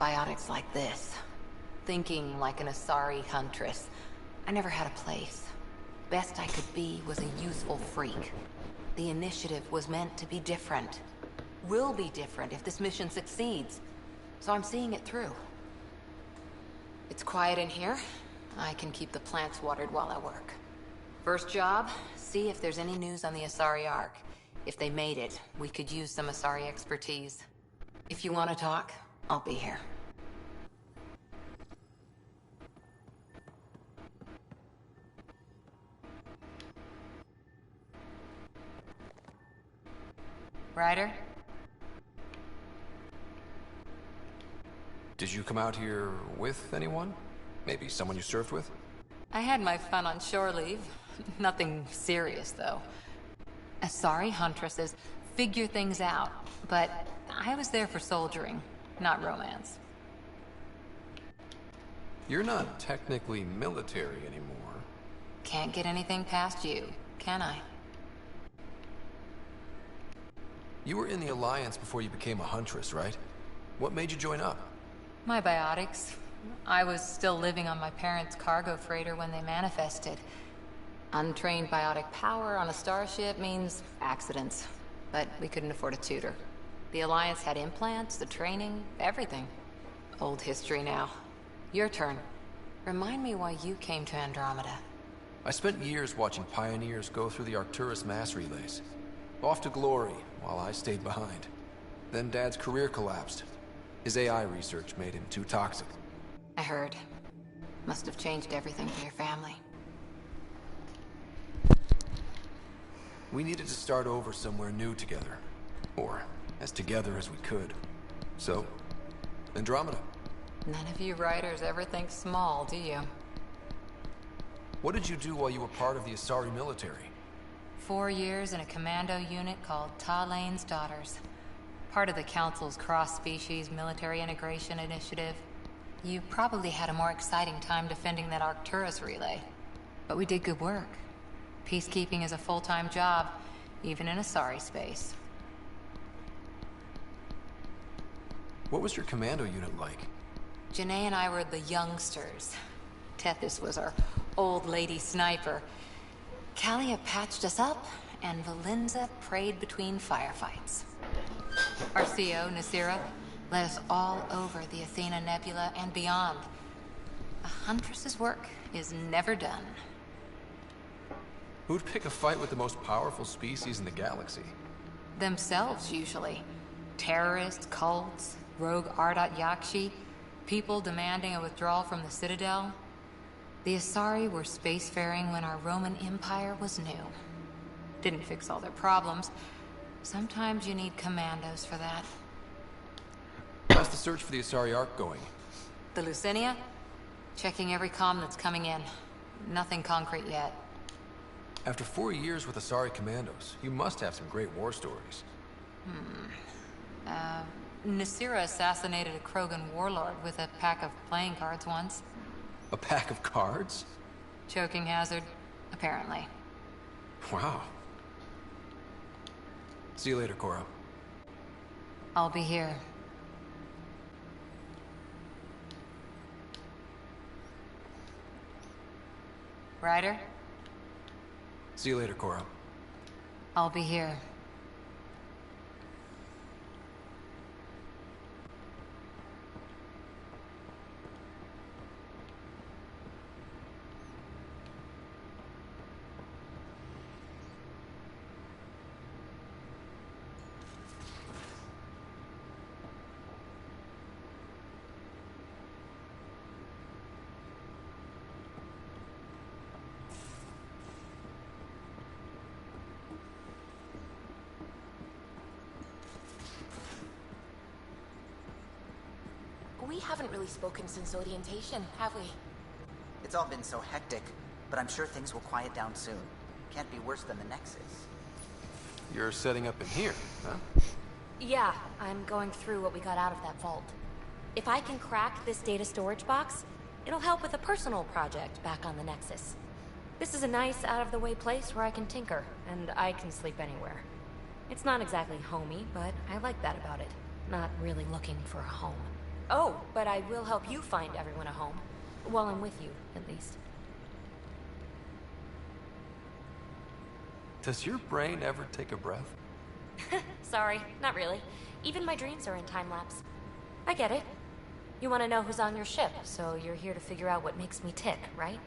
Biotics like this. Thinking like an Asari huntress. I never had a place. Best I could be was a useful freak. The initiative was meant to be different. Will be different if this mission succeeds. So I'm seeing it through. It's quiet in here. I can keep the plants watered while I work. First job, see if there's any news on the Asari Ark. If they made it, we could use some Asari expertise. If you want to talk, I'll be here. Ryder? Did you come out here with anyone? Maybe someone you served with? I had my fun on shore leave. Nothing serious, though. Asari huntresses figure things out, but I was there for soldiering, not romance. You're not technically military anymore. Can't get anything past you, can I? You were in the Alliance before you became a Huntress, right? What made you join up? My biotics. I was still living on my parents' cargo freighter when they manifested. Untrained biotic power on a starship means accidents. But we couldn't afford a tutor. The Alliance had implants, the training, everything. Old history now. Your turn. Remind me why you came to Andromeda. I spent years watching pioneers go through the Arcturus mass relays. Off to glory, while I stayed behind. Then Dad's career collapsed. His AI research made him too toxic. I heard. Must have changed everything for your family. We needed to start over somewhere new together. Or as together as we could. So, Andromeda. None of you writers ever think small, do you? What did you do while you were part of the Asari military? 4 years in a commando unit called Talane's Daughters. Part of the Council's cross-species military integration initiative. You probably had a more exciting time defending that Arcturus relay. But we did good work. Peacekeeping is a full-time job, even in Asari space. What was your commando unit like? Janae and I were the youngsters. Tethys was our old lady sniper. Kalia patched us up, and Valenza prayed between firefights. Our CO, Nasira, led us all over the Athena Nebula and beyond. A Huntress's work is never done. Who'd pick a fight with the most powerful species in the galaxy? Themselves, usually. Terrorists, cults, rogue Ardat Yakshi, people demanding a withdrawal from the Citadel. The Asari were spacefaring when our Roman Empire was new. Didn't fix all their problems. Sometimes you need commandos for that. How's the search for the Asari Ark going? The Lucinia? Checking every comm that's coming in. Nothing concrete yet. After 4 years with Asari commandos, you must have some great war stories. Nasira assassinated a Krogan warlord with a pack of playing cards once. A pack of cards? Choking hazard, apparently. Wow. See you later, Cora. I'll be here. Ryder? See you later, Cora. I'll be here. We haven't really spoken since orientation, have we? It's all been so hectic, but I'm sure things will quiet down soon. Can't be worse than the Nexus. You're setting up in here, huh? Yeah, I'm going through what we got out of that vault. If I can crack this data storage box, it'll help with a personal project back on the Nexus. This is a nice, out-of-the-way place where I can tinker, and I can sleep anywhere. It's not exactly homey, but I like that about it. Not really looking for a home. Oh, but I will help you find everyone a home. While I'm with you, at least. Does your brain ever take a breath? Sorry, not really. Even my dreams are in time-lapse. I get it. You want to know who's on your ship, so you're here to figure out what makes me tick, right?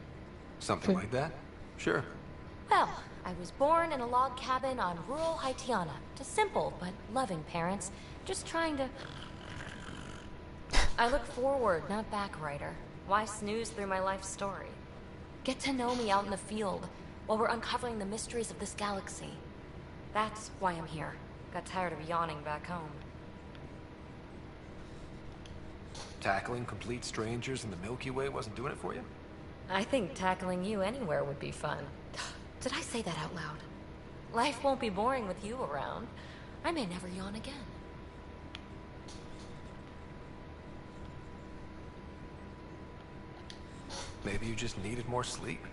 Something like that? Sure. Well, I was born in a log cabin on rural Haitiana to simple but loving parents, just trying to... I look forward, not back, Ryder. Why snooze through my life story? Get to know me out in the field, while we're uncovering the mysteries of this galaxy. That's why I'm here. Got tired of yawning back home. Tackling complete strangers in the Milky Way wasn't doing it for you? I think tackling you anywhere would be fun. Did I say that out loud? Life won't be boring with you around. I may never yawn again. Maybe you just needed more sleep.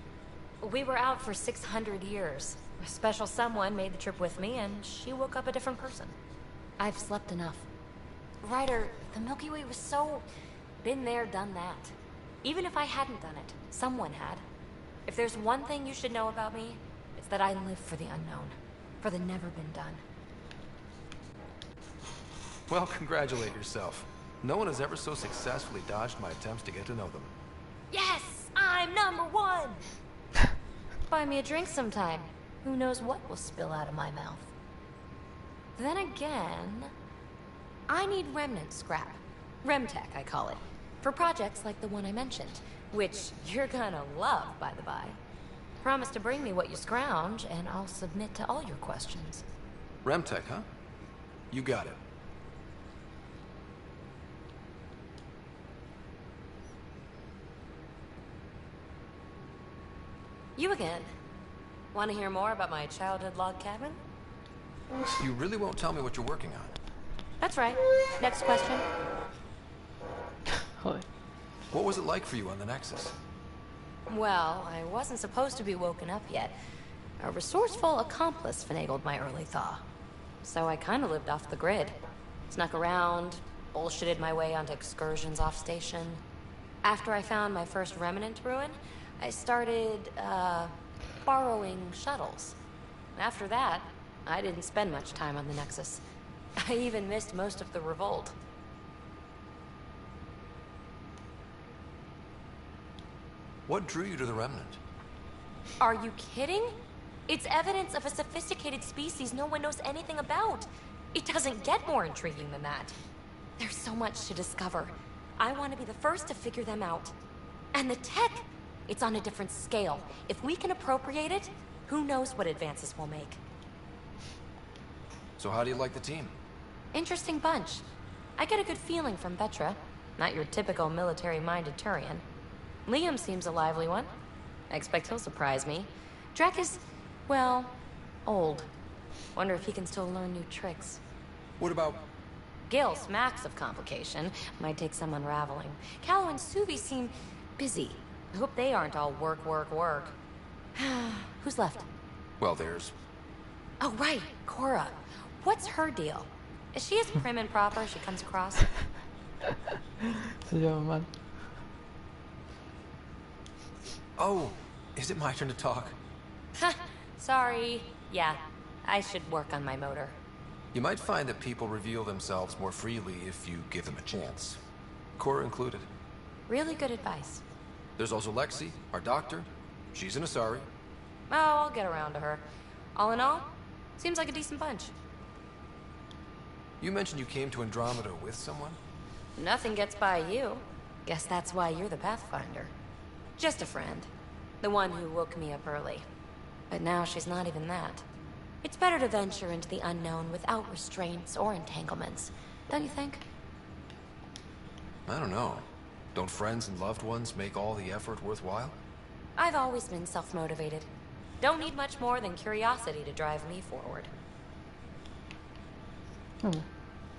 We were out for 600 years. A special someone made the trip with me, and she woke up a different person. I've slept enough. Ryder, the Milky Way was so... been there, done that. Even if I hadn't done it, someone had. If there's one thing you should know about me, it's that I live for the unknown. For the never been done. Well, congratulate yourself. No one has ever so successfully dodged my attempts to get to know them. Yes! I'm #1! Buy me a drink sometime. Who knows what will spill out of my mouth. Then again... I need remnant scrap. Remtech, I call it. For projects like the one I mentioned. Which you're gonna love, by the by. Promise to bring me what you scrounge, and I'll submit to all your questions. Remtech, huh? You got it. You again. Want to hear more about my childhood log cabin? You really won't tell me what you're working on? That's right. Next question. What was it like for you on the Nexus? Well, I wasn't supposed to be woken up yet. A resourceful accomplice finagled my early thaw. So I kind of lived off the grid. Snuck around, bullshitted my way onto excursions off station. After I found my first remnant ruin, I started, borrowing shuttles. After that, I didn't spend much time on the Nexus. I even missed most of the revolt. What drew you to the Remnant? Are you kidding? It's evidence of a sophisticated species no one knows anything about. It doesn't get more intriguing than that. There's so much to discover. I want to be the first to figure them out. And the tech, it's on a different scale. If we can appropriate it, who knows what advances we'll make. So how do you like the team? Interesting bunch. I get a good feeling from Vetra. Not your typical military-minded Turian. Liam seems a lively one. I expect he'll surprise me. Drek is, well, old. Wonder if he can still learn new tricks. What about... Gil smacks of complication. Might take some unraveling. Callow and Suvi seem busy. I hope they aren't all work, work, work. Who's left? Well, there's... Oh, right, Cora. What's her deal? Is she as prim and proper as she comes across? Se llama mal. Oh, is it my turn to talk? Sorry. Yeah, I should work on my motor. You might find that people reveal themselves more freely if you give them a chance. Cora included. Really good advice. There's also Lexi, our doctor. She's an Asari. Oh, I'll get around to her. All in all, seems like a decent bunch. You mentioned you came to Andromeda with someone? Nothing gets by you. Guess that's why you're the Pathfinder. Just a friend. The one who woke me up early. But now she's not even that. It's better to venture into the unknown without restraints or entanglements, don't you think? I don't know. Don't friends and loved ones make all the effort worthwhile? I've always been self-motivated. Don't need much more than curiosity to drive me forward.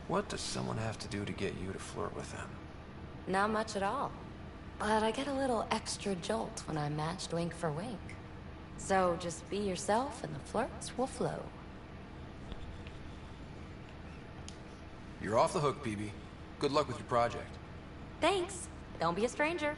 What does someone have to do to get you to flirt with them? Not much at all. But I get a little extra jolt when I'm matched wink for wink. So just be yourself and the flirts will flow. You're off the hook, PB. Good luck with your project. Thanks. Don't be a stranger.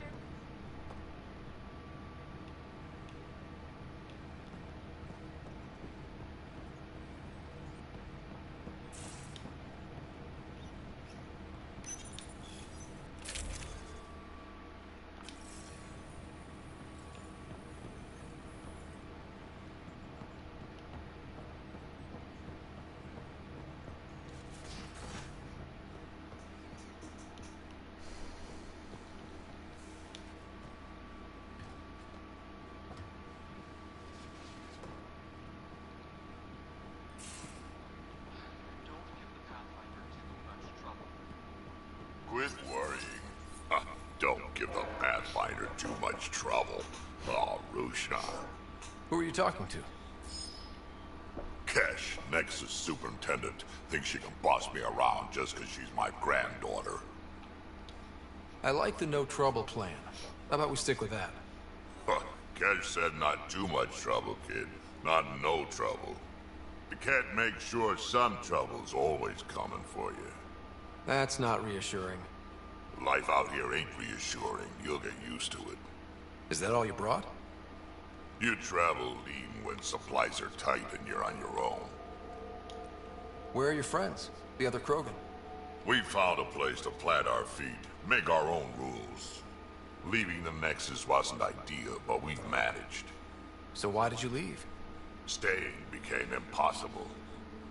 Quit worrying. Don't give the Pathfinder too much trouble. Oh, Rusha. Who are you talking to? Kesh, Nexus Superintendent, thinks she can boss me around just because she's my granddaughter. I like the no trouble plan. How about we stick with that? Kesh said not too much trouble, kid. Not no trouble. The cat makes sure some trouble's always coming for you. That's not reassuring. Life out here ain't reassuring. You'll get used to it. Is that all you brought? You travel lean when supplies are tight and you're on your own. Where are your friends? The other Krogan? We found a place to plant our feet, make our own rules. Leaving the Nexus wasn't ideal, but we've managed. So why did you leave? Staying became impossible.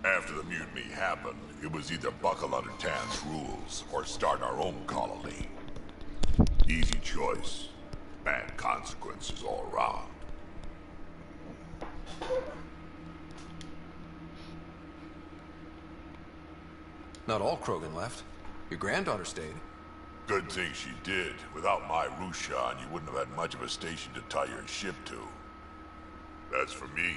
After the mutiny happened, it was either buckle under Tan's rules or start our own colony. Easy choice. Bad consequences all around. Not all Krogan left. Your granddaughter stayed. Good thing she did. Without my Rushan, you wouldn't have had much of a station to tie your ship to. As for me,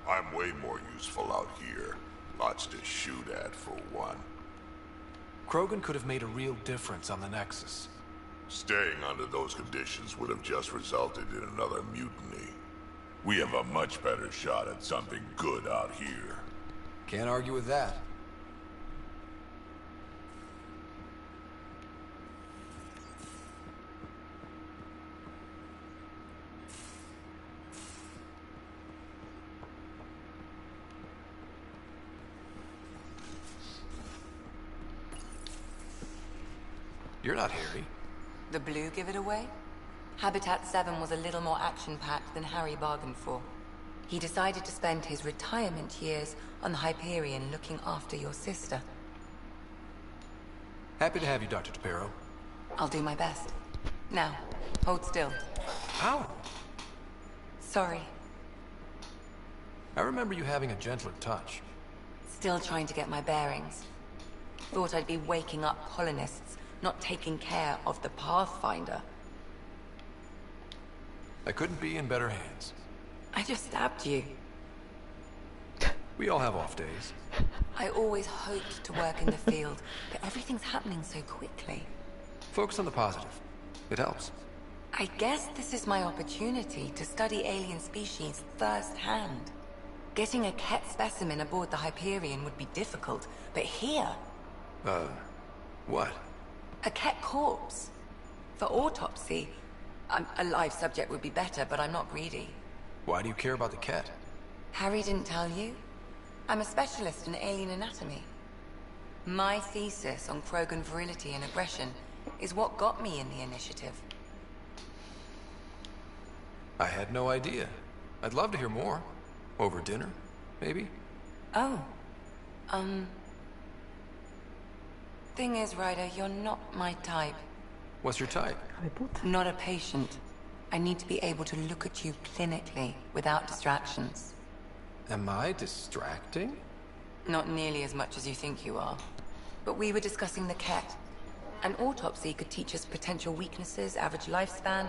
I'm way more useful out here. Lots to shoot at, for one. Krogan could have made a real difference on the Nexus. Staying under those conditions would have just resulted in another mutiny. We have a much better shot at something good out here. Can't argue with that. You're not Harry. The blue give it away? Habitat 7 was a little more action-packed than Harry bargained for. He decided to spend his retirement years on the Hyperion looking after your sister. Happy to have you, Dr. DePero. I'll do my best. Now, hold still. Ow! Sorry. I remember you having a gentler touch. Still trying to get my bearings. Thought I'd be waking up colonists, not taking care of the Pathfinder. I couldn't be in better hands. I just stabbed you. We all have off days. I always hoped to work in the field, but everything's happening so quickly. Focus on the positive. It helps. I guess this is my opportunity to study alien species firsthand. Getting a Ket specimen aboard the Hyperion would be difficult, but here... what? A Ket corpse. For autopsy, a live subject would be better, but I'm not greedy. Why do you care about the Ket? Harry didn't tell you? I'm a specialist in alien anatomy. My thesis on Krogan virility and aggression is what got me in the initiative. I had no idea. I'd love to hear more. Over dinner, maybe? Oh. Thing is, Ryder, you're not my type. What's your type? Not a patient. I need to be able to look at you clinically, without distractions. Am I distracting? Not nearly as much as you think you are. But we were discussing the Ket. An autopsy could teach us potential weaknesses, average lifespan.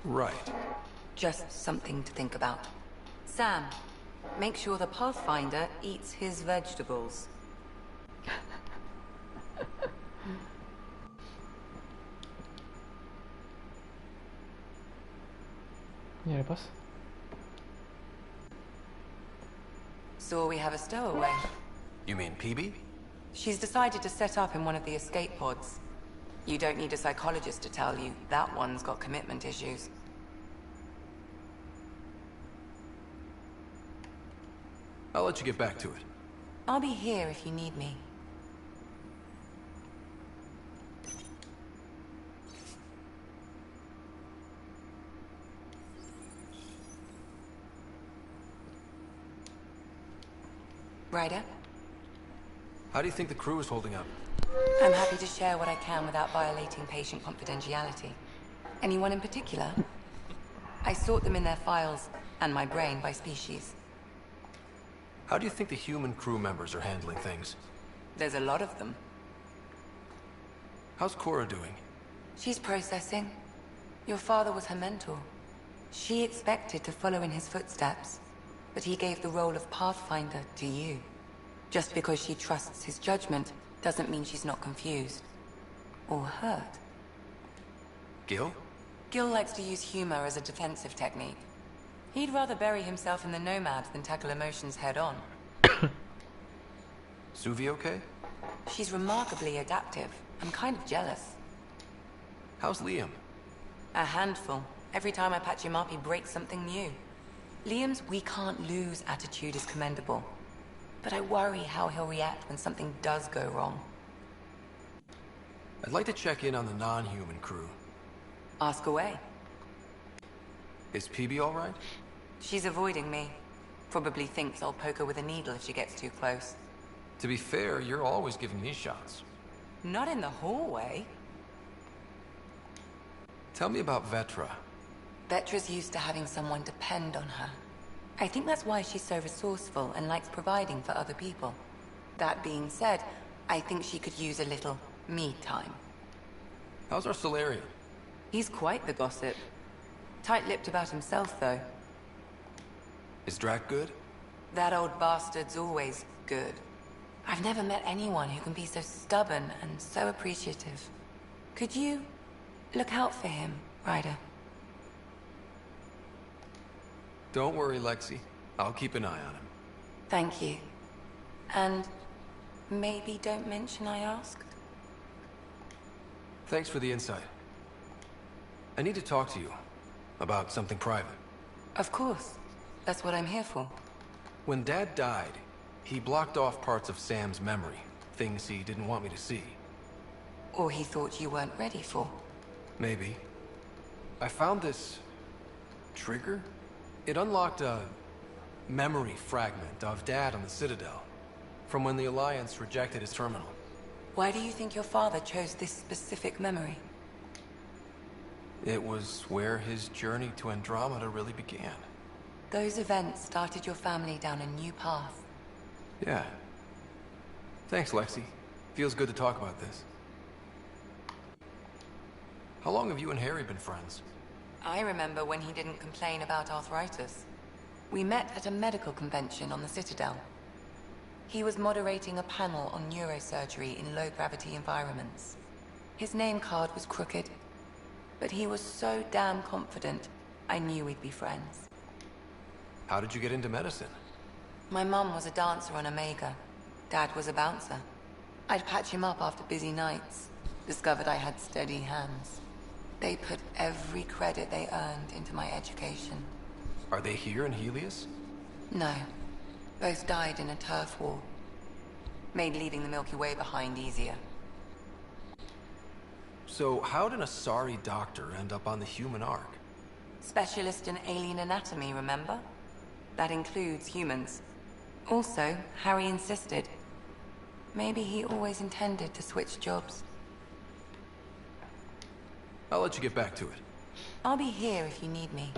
Right. Just something to think about. Sam, make sure the Pathfinder eats his vegetables. ¿Y le pasa? So we have a stowaway. You mean PB? She's decided to set up in one of the escape pods. You don't need a psychologist to tell you that one's got commitment issues. I'll let you get back to it. I'll be here if you need me. Ryder? How do you think the crew is holding up? I'm happy to share what I can without violating patient confidentiality. Anyone in particular? I sort them in their files, and my brain by species. How do you think the human crew members are handling things? There's a lot of them. How's Cora doing? She's processing. Your father was her mentor. She expected to follow in his footsteps, but he gave the role of Pathfinder to you. Just because she trusts his judgment doesn't mean she's not confused. Or hurt. Gil? Gil likes to use humor as a defensive technique. He'd rather bury himself in the Nomad than tackle emotions head-on. Suvi okay? She's remarkably adaptive. I'm kind of jealous. How's Liam? A handful. Every time I patch him up, he breaks something new. Liam's "we can't lose" attitude is commendable. But I worry how he'll react when something does go wrong. I'd like to check in on the non-human crew. Ask away. Is PB all right? She's avoiding me. Probably thinks I'll poke her with a needle if she gets too close. To be fair, you're always giving me shots. Not in the hallway. Tell me about Vetra. Vetra's used to having someone depend on her. I think that's why she's so resourceful and likes providing for other people. That being said, I think she could use a little me time. How's our Solarian? He's quite the gossip. Tight-lipped about himself, though. Is Drac good? That old bastard's always good. I've never met anyone who can be so stubborn and so appreciative. Could you look out for him, Ryder? Don't worry, Lexi. I'll keep an eye on him. Thank you. And maybe don't mention I asked? Thanks for the insight. I need to talk to you about something private. Of course. That's what I'm here for. When Dad died, he blocked off parts of Sam's memory, things he didn't want me to see. Or he thought you weren't ready for. Maybe. I found this trigger. It unlocked a memory fragment of Dad on the Citadel, from when the Alliance rejected his terminal. Why do you think your father chose this specific memory? It was where his journey to Andromeda really began. Those events started your family down a new path. Yeah. Thanks, Lexi. Feels good to talk about this. How long have you and Harry been friends? I remember when he didn't complain about arthritis. We met at a medical convention on the Citadel. He was moderating a panel on neurosurgery in low-gravity environments. His name card was crooked, but he was so damn confident, I knew we'd be friends. How did you get into medicine? My mum was a dancer on Omega. Dad was a bouncer. I'd patch him up after busy nights. Discovered I had steady hands. They put every credit they earned into my education. Are they here in Helios? No. Both died in a turf war. Made leaving the Milky Way behind easier. So how did a Asari doctor end up on the human Ark? Specialist in alien anatomy, remember? That includes humans. Also, Harry insisted. Maybe he always intended to switch jobs. I'll let you get back to it. I'll be here if you need me.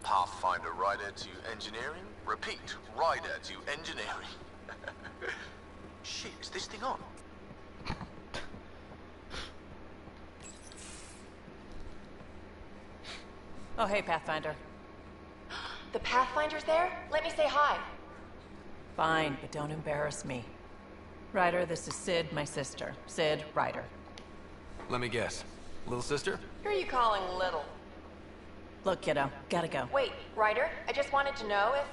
Pathfinder rider to engineering? Repeat, rider to engineering. Shit, is this thing on? Oh, hey, Pathfinder. The Pathfinder's there? Let me say hi. Fine, but don't embarrass me. Ryder, this is Sid, my sister. Sid, Ryder. Let me guess. Little sister? Who are you calling little? Look, kiddo, gotta go. Wait, Ryder, I just wanted to know if...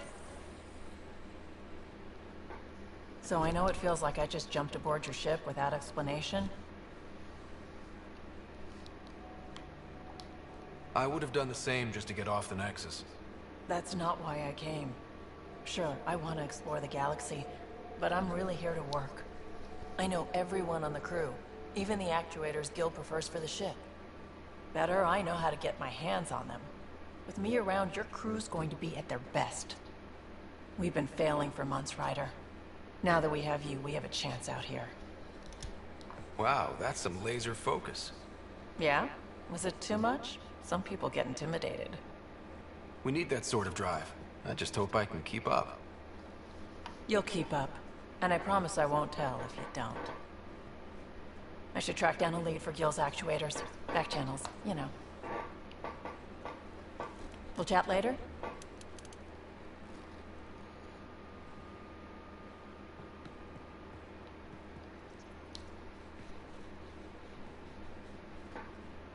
So I know it feels like I just jumped aboard your ship without explanation. I would have done the same just to get off the Nexus. That's not why I came. Sure, I want to explore the galaxy, but I'm really here to work. I know everyone on the crew, even the actuators Gil prefers for the ship. Better, I know how to get my hands on them. With me around, your crew's going to be at their best. We've been failing for months, Ryder. Now that we have you, we have a chance out here. Wow, that's some laser focus. Yeah? Was it too much? Some people get intimidated. We need that sort of drive. I just hope I can keep up. You'll keep up. And I promise I won't tell if you don't. I should track down a lead for Gil's actuators. Back channels, you know. We'll chat later?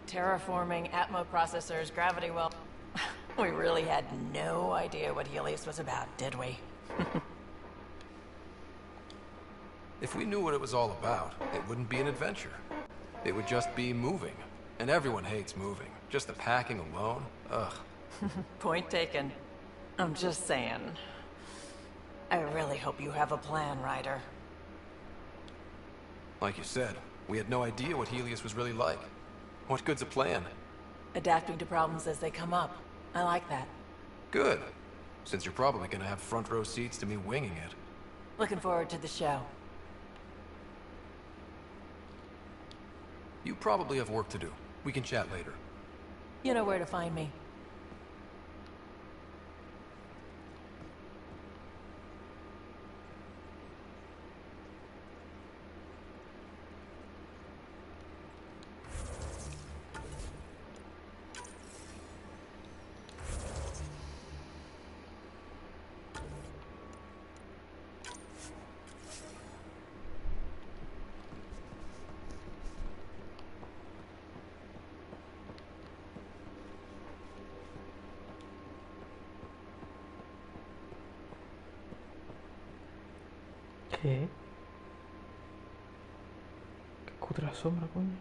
Terraforming, Atmo processors, gravity well. We really had no idea what Helios was about, did we? If we knew what it was all about, it wouldn't be an adventure. It would just be moving. And everyone hates moving. Just the packing alone, ugh. Point taken. I'm just saying. I really hope you have a plan, Ryder. Like you said, we had no idea what Helios was really like. What good's a plan? Adapting to problems as they come up. I like that. Good. Since you're probably gonna have front row seats to me winging it. Looking forward to the show. You probably have work to do. We can chat later. You know where to find me. ¿Qué? ¿Qué otra sombra, coño?